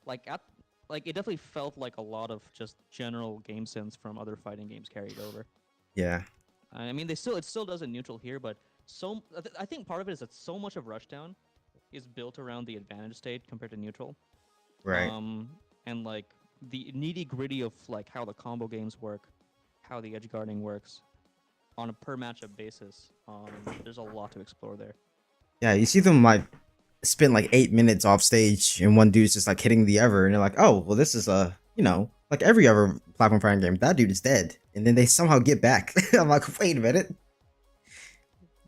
it definitely felt like a lot of just general game sense from other fighting games carried over. Yeah. I mean, it still does in neutral here, but I think part of it is that so much of Rushdown is built around the advantage state compared to neutral. Right. And like the nitty gritty of like how the combo games work, how the edge guarding works, on a per matchup basis. There's a lot to explore there. Yeah. You see them like spend like 8 minutes off stage, and one dude's just like hitting the other, and you're like, oh, well, this is like every other platform fighting game. That dude is dead, and then they somehow get back. I'm like, wait a minute.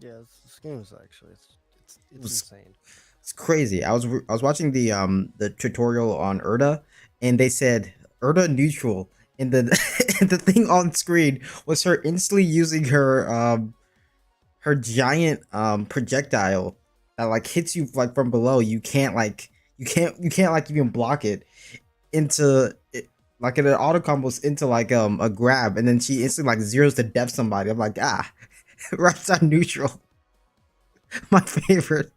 Yeah, this game is actually it's was- insane. It's crazy. I was watching the tutorial on Urda, and they said Urda neutral, and the the thing on screen was her instantly using her giant projectile that like hits you like from below. You can't like even block it into it, like it auto combos into like a grab, and then she instantly like zeros to death somebody. I'm like, right on neutral. My favorite.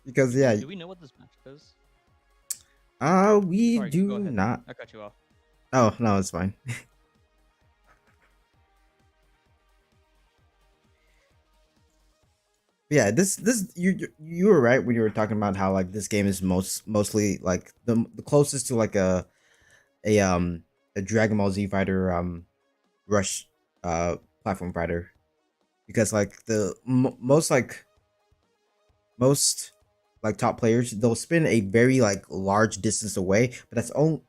Because yeah, Do we know what this match is? we Sorry, do go ahead. not. I cut you off. Oh no, it's fine. Yeah, this you were right when you were talking about how like this game is mostly like the closest to like a a Dragon Ball Z fighter rush platform fighter, because like most like top players, they'll spin a very like large distance away, but that's only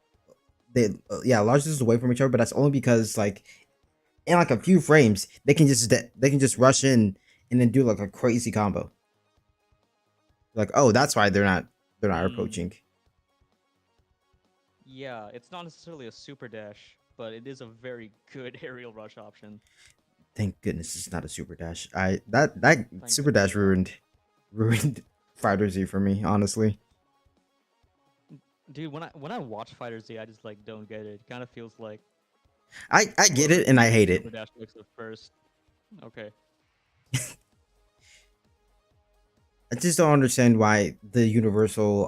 they yeah, large distance away from each other, but that's only because like in like a few frames they can just rush in and then do like a crazy combo. Like, oh, that's why they're not Hmm. approaching. Yeah, it's not necessarily a super dash, but it is a very good aerial rush option. Thank goodness it's not a super dash. That super goodness, dash yeah. ruined Fighter Z for me, honestly. Dude, when I watch Fighter Z, I just like don't get it. It kind of feels like I get it and I hate it. super dash looks the first. Okay. I just don't understand why the universal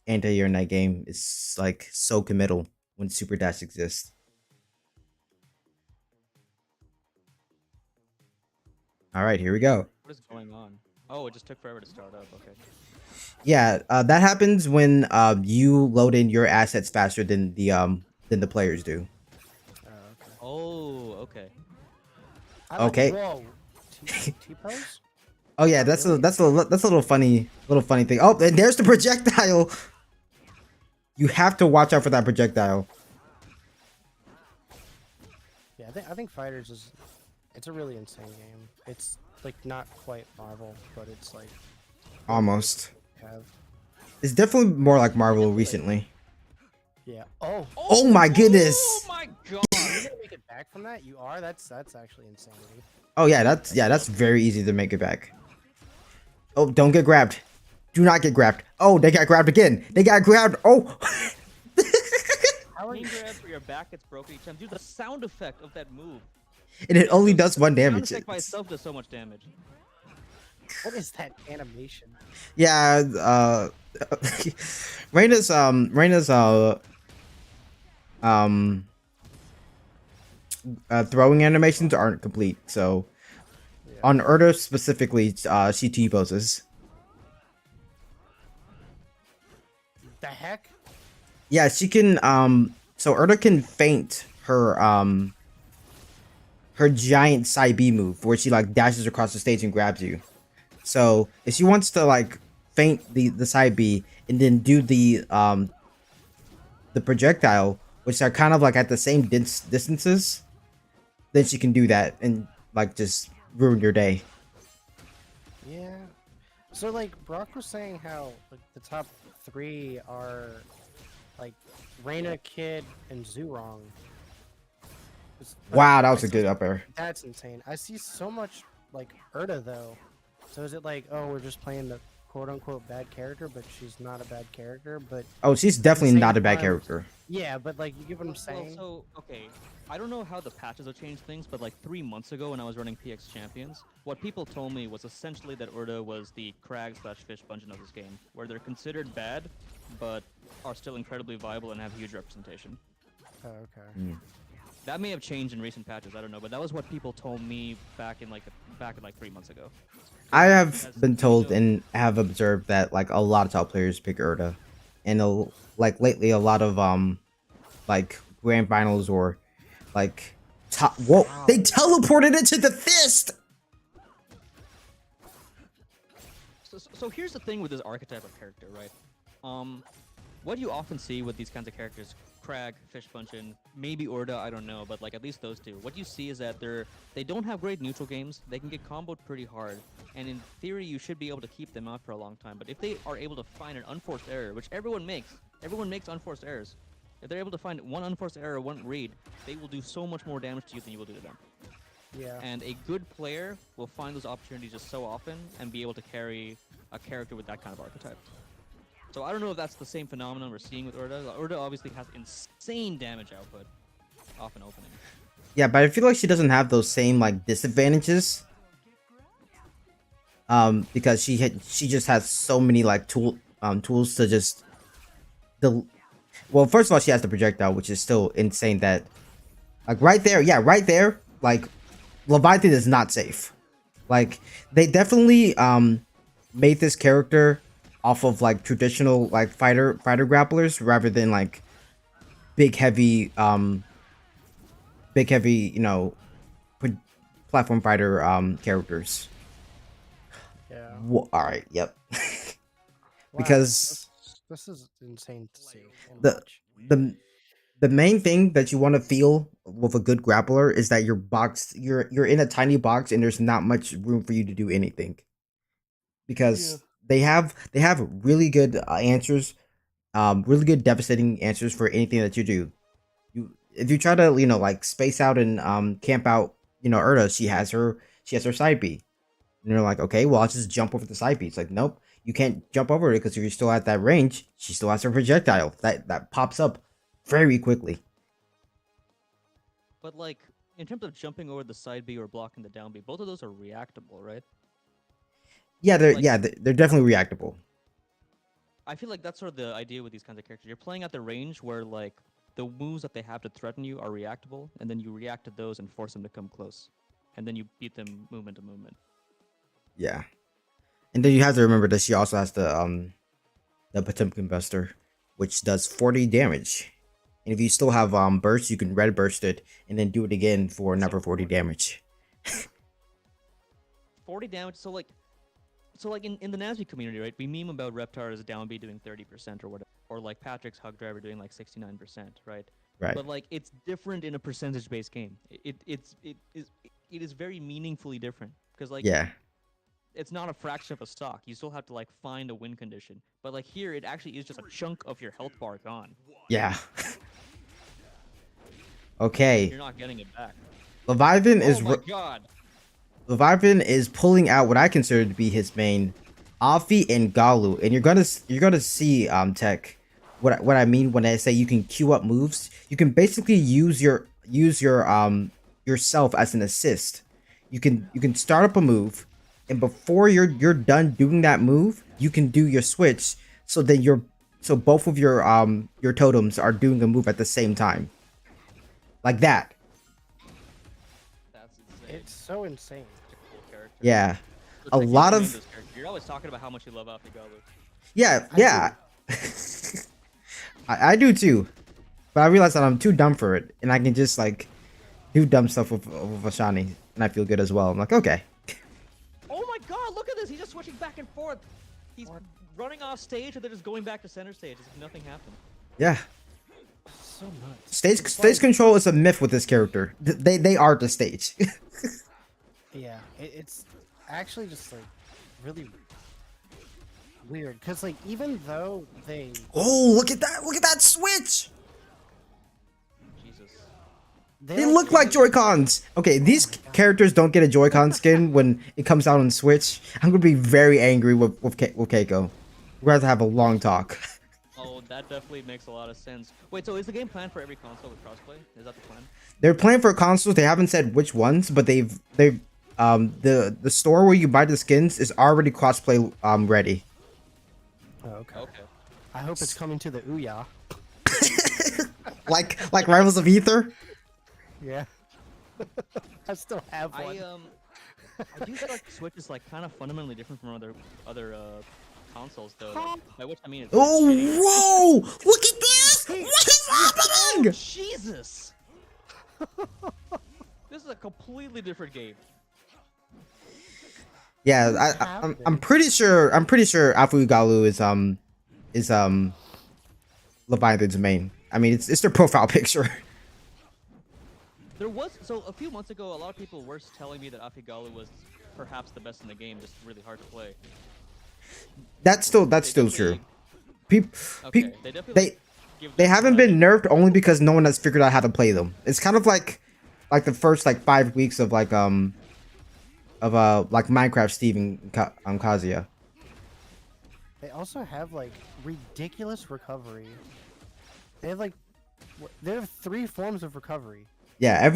anti-air in that game is like so committal when super dash exists. All right, here we go. What is going on? Oh, it just took forever to start up. Okay. Yeah, that happens when you load in your assets faster than the players do. Okay. Oh, okay. Okay. Whoa. T-pose? Oh yeah, that's a little funny thing. Oh, and there's the projectile. You have to watch out for that projectile. Yeah, I think Fighters it's a really insane game. It's like not quite Marvel, but it's like Almost. have It's definitely more like Marvel recently. yeah. Oh, Oh my goodness. Oh my god. you're gonna make it back from that? You are? That's actually insanity. Oh yeah, that's very easy to make it back. Oh, don't get grabbed. Do not get grabbed. Oh, they got grabbed again. They got grabbed. Oh. How are Chain you? grabs where your back gets broken each time. Dude, the sound effect of that move. And it only does one Sound damage. effect by itself does so much damage. What is that animation? Yeah, Reina's throwing animations aren't complete, so Yeah. on Urda specifically, she T-poses. The heck? Yeah, she can so Urda can feint her giant side B move where she like dashes across the stage and grabs you. So if she wants to like feint the side B and then do the projectile, which are kind of like at the same distances, then she can do that and like just ruin your day. Yeah. So like Brock was saying how like the top 3 are like Reina, Kid, and Zurong. Wow, that was a good up air. That's insane. I see so much like Urda though. So is it like, oh, we're just playing the quote unquote bad character, but she's not a bad character, but Oh, she's definitely same not a bad time- character. yeah, but like you get what I'm saying? Well, so, okay. I don't know how the patches have changed things, but like 3 months ago when I was running PX Champions, what people told me was essentially that Urda was the Krag / Fish Bungeon of this game, where they're considered bad, but are still incredibly viable and have huge representation. Oh, okay. That may have changed in recent patches, I don't know, but that was what people told me back in like 3 months ago. I have been told and have observed that like a lot of top players pick Urda, and like lately a lot of like grand finals or like top. Whoa! They teleported into the fist. So here's the thing with this archetype of character, right? What you often see with these kinds of characters, Krag, Fish Bungeon, maybe Urda, I don't know, but like at least those two. What you see is that they don't have great neutral games. They can get comboed pretty hard, and in theory, you should be able to keep them out for a long time. But if they are able to find an unforced error, which everyone makes unforced errors. If they're able to find one unforced error, one read, they will do so much more damage to you than you will do to them. Yeah. And a good player will find those opportunities just so often and be able to carry a character with that kind of archetype. So I don't know if that's the same phenomenon we're seeing with Urda. Urda obviously has insane damage output off an opening. Yeah, but I feel like she doesn't have those same like disadvantages. because she just has so many like tools to just the. Well, first of all, she has the projectile, which is still insane. That like right there, yeah, right there, like Leviathan is not safe. Like they definitely made this character off of like traditional like fighter grapplers rather than like big heavy you know platform fighter characters. Yeah. All right, yep. Wow, Because this is insane to see. And the watch. the the main thing that you want to feel with a good grappler is that you're in a tiny box and there's not much room for you to do anything, because they have really good answers, really good devastating answers for anything that you do. If you try to like space out and camp out, Urda, she has her side B, and you're like, okay, well, I'll just jump over the side B. It's like, nope, you can't jump over it because if you're still at that range, she still has her projectile that pops up very quickly. But like in terms of jumping over the side B or blocking the down B, both of those are reactable, right? Yeah, they're Like- they're definitely reactable. I feel like that's sort of the idea with these kinds of characters. You're playing at the range where like the moves that they have to threaten you are reactable, and then you react to those and force them to come close, and then you beat them movement to movement. Yeah, and then you have to remember that she also has the Potemkin Buster, which does 40 damage. And if you still have burst, you can red burst it and then do it again for another 40 damage. 40 damage. So like in the Nasby community, right? We meme about Reptar's down B doing 30% or whatever, or like Patrick's Hug Driver doing like 69%, right? Right. But like it's different in a percentage-based game. It is very meaningfully different because like Yeah. it's not a fraction of a stock. You still have to like find a win condition. But like here, it actually is just a chunk of your health bar gone. Yeah. Okay. You're not getting it back. Leviathan Oh is my god! Leviathan is pulling out what I consider to be his main, Afi and Galu, and you're gonna see Tech what I mean when I say you can queue up moves. You can basically use your yourself as an assist. You can start up a move, and before you're done doing that move, you can do your switch. So then so both of your totems are doing a move at the same time, like that. That's insane. It's so insane. Such a cool character. Yeah. So, A Tech, you lot recommend of- this character. You're always talking about how much you love Afigalu. Yeah, I yeah. I do too, but I realize that I'm too dumb for it, and I can just like do dumb stuff with Ashani, and I feel good as well. I'm like, okay, Oh my god! Look at this. He's just switching back and forth. He's running off stage, and then just going back to center stage as if nothing happened. yeah. So nuts. Stage It's stage like- control is a myth with this character. They are the stage. Yeah, it's actually just like really weird because like even though they Oh, look at that! Look at that switch! Jesus. They don't look like really- Joy-Cons. Okay, these characters don't get a Joy-Con skin when it comes out on Switch. I'm gonna be very angry with Keiko. We're gonna have to have a long talk. Oh, that definitely makes a lot of sense. Wait, so is the game planned for every console with crossplay? Is that the plan? They're playing for consoles. They haven't said which ones, but they've the store where you buy the skins is already crossplay ready. Oh, okay. Okay. I hope it's coming to the Ouya. like Rivals of Ether. Yeah. I still have one. I do feel like Switch is like kind of fundamentally different from other consoles though. Like, by which I mean it's Oh, shitty. whoa! Look at this! What is happening? Jesus! This is a completely different game. Yeah, I'm pretty sure Afu Galu is Leviathan's main. I mean, it's their profile picture. There was a few months ago, a lot of people were telling me that Afigalu was perhaps the best in the game, just really hard to play. That's still They true. definitely- People, Okay, they definitely give they them haven't credit. been nerfed only because no one has figured out how to play them. It's kind of like the first like 5 weeks of like Minecraft Steve and Kazuya. They also have like ridiculous recovery. They have like they have 3 forms of recovery. Yeah, I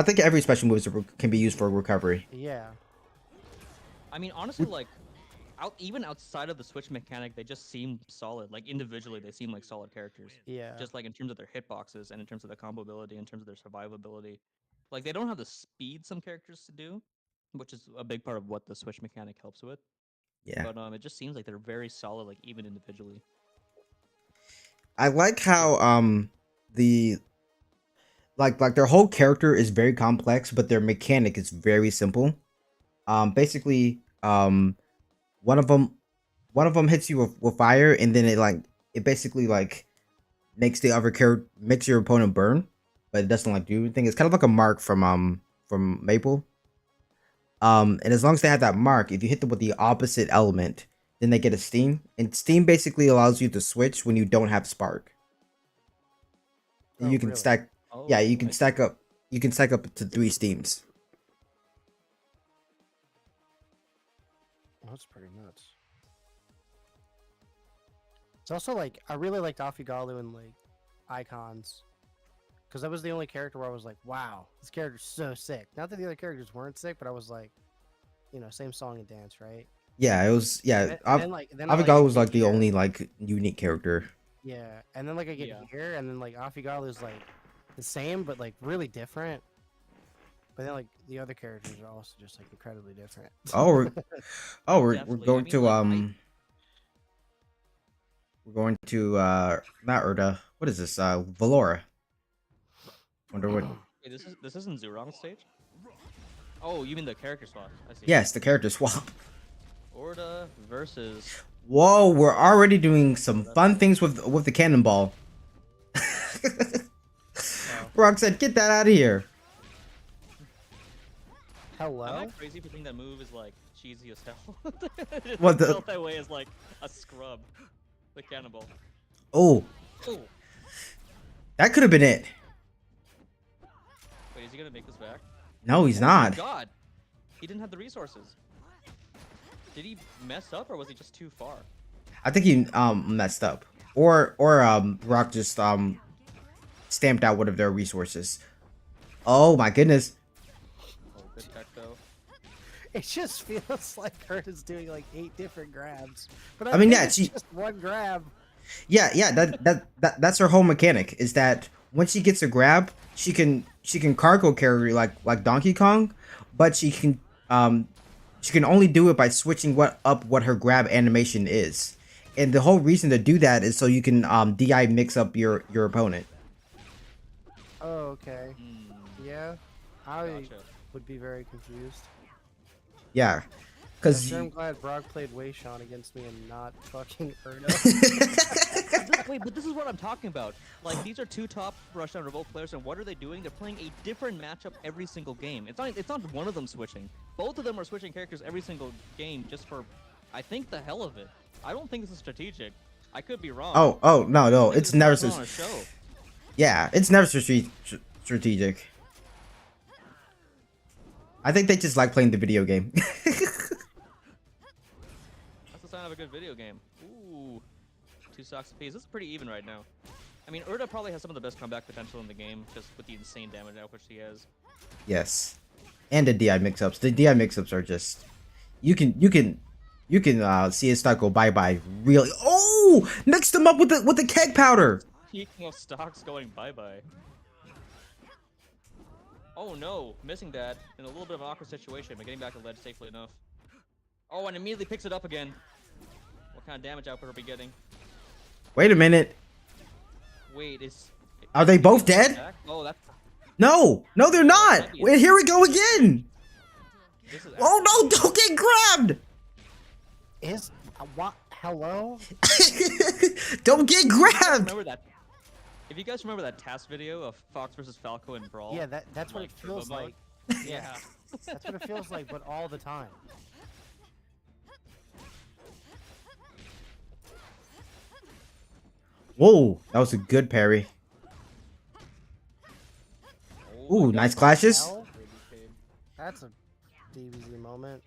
think every special move can be used for recovery. Yeah. I mean, honestly, like, even outside of the switch mechanic, they just seem solid. Like individually, they seem like solid characters. Yeah. Just like in terms of their hitboxes and in terms of their combo ability, in terms of their survivability. Like they don't have the speed some characters to do, which is a big part of what the switch mechanic helps with. Yeah. But it just seems like they're very solid, like even individually. I like how the like their whole character is very complex, but their mechanic is very simple. Basically, one of them hits you with fire, and then it basically like makes the other character makes your opponent burn, but it doesn't like do anything. It's kind of like a mark from Maple. And as long as they have that mark, if you hit them with the opposite element, then they get a steam. And steam basically allows you to switch when you don't have spark. And Oh, you can really? stack. Oh, Yeah, you can I see. stack up. You can stack up to 3 steams. Oh, that's pretty nuts. It's also like I really liked Afigalu and like Icons, because that was the only character where I was like, "Wow, this character's so sick." Not that the other characters weren't sick, but I was like, same song and dance, right? Yeah, it was. Yeah, And then I, Abigail was get like the here- only like unique character. Yeah, and then like I get Yeah. here, and then like Afigalu is like the same, but like really different. But then like the other characters are also just like incredibly different. Oh, we're we're Definitely. I going mean, to like, we're going to not Urda. What is this? Valora. Wonder what? Wait, this isn't Zurong stage? Oh, you mean the character swap? I see. Yes, the character swap. Orda versus. Whoa, we're already doing some fun things with the cannonball. Rock said, "Get that out of here." Hello. Am I crazy for thinking that move is like cheesy as hell? It What the- felt that way as like a scrub. The cannonball. Oh, Oh, that could have been it. wait, is he gonna make this back? No, he's Oh my not. God, he didn't have the resources. Did he mess up or was he just too far? I think he messed up, or Rock just stamped out one of their resources. Oh my goodness. Oh, good tech though. It just feels like Kurt is doing like 8 different grabs. But I mean, think yeah, it's she- just one grab. Yeah, that's her whole mechanic, is that when she gets a grab, she can cargo carry like Donkey Kong, but she can only do it by switching what her grab animation is. And the whole reason to do that is so you can DI mix up your opponent. Oh, okay. Hmm, Yeah, I gotcha. would be very confused. Yeah, I'm because sure I'm glad Brock played Wayshawn against me and not fucking Erdo. Wait, but this is what I'm talking about. Like, these are 2 top Rushdown Revolt players, and what are they doing? They're playing a different matchup every single game. It's not one of them switching. Both of them are switching characters every single game just for, I think, the hell of it. I don't think this is strategic. I could be wrong. oh no, I think it's this is never put on a show. yeah, it's never strategic. I think they just like playing the video game. That's the sign of a good video game. Ooh, 2 stocks apiece. This is pretty even right now. I mean, Urda probably has some of the best comeback potential in the game, just with the insane damage output she has. Yes, and the DI mix-ups. The DI mix-ups are just you can see his stock go bye-bye really. Oh, mixed them up with the keg powder. Speaking of stocks going bye-bye. Oh no, missing that in a little bit of an awkward situation, but getting back to ledge safely enough. Oh, and immediately picks it up again. What kind of damage output are we getting? Wait a minute. Wait, is... Are they both dead? Back? Oh, that's... No, they're not. Wait, here we go again. This is Oh no, don't get grabbed. Is what? Hello? Don't get grabbed. Remember that... If you guys remember that task video of Fox versus Falco in Brawl? Yeah, that's what it Like turbo feels mode? like. Yeah. That's what it feels like, but all the time. Whoa, that was a good parry. Oh Ooh, my nice God. clashes. Hell? That's a DBZ moment.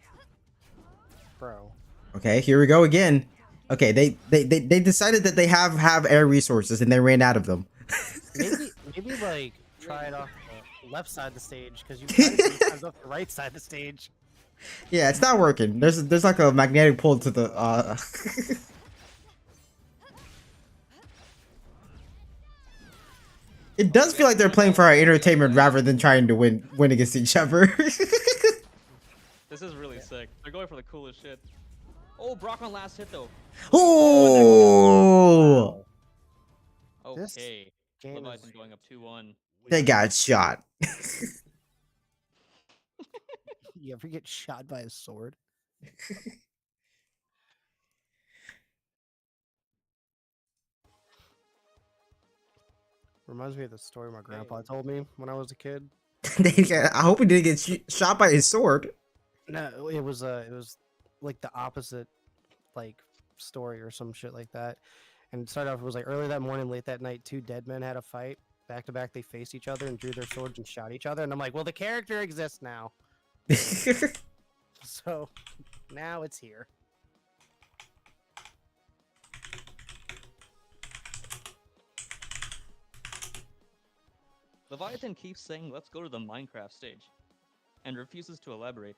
Bro. Okay, here we go again. Okay, they decided that they have air resources and they ran out of them. Maybe like try it off the left side of the stage, because you tried it sometimes off the right side of the stage. Yeah, it's not working. There's like a magnetic pull to the It does feel like they're playing for our entertainment rather than trying to win against each other. This is really sick. They're going for the coolest shit. Oh, Brock on last hit though. Oh, This Okay. game Leviathan is going up 2-1. they got shot. you ever get shot by a sword? Reminds me of the story my grandpa told me when I was a kid. I hope he didn't get shot by his sword. No, it was like the opposite like story or some shit like that. And it started off, it was like early that morning, late that night, two dead men had a fight. Back to back, they faced each other and drew their swords and shot each other. And I'm like, well, the character exists now. So now it's here. Leviathan keeps saying, let's go to the Minecraft stage, and refuses to elaborate.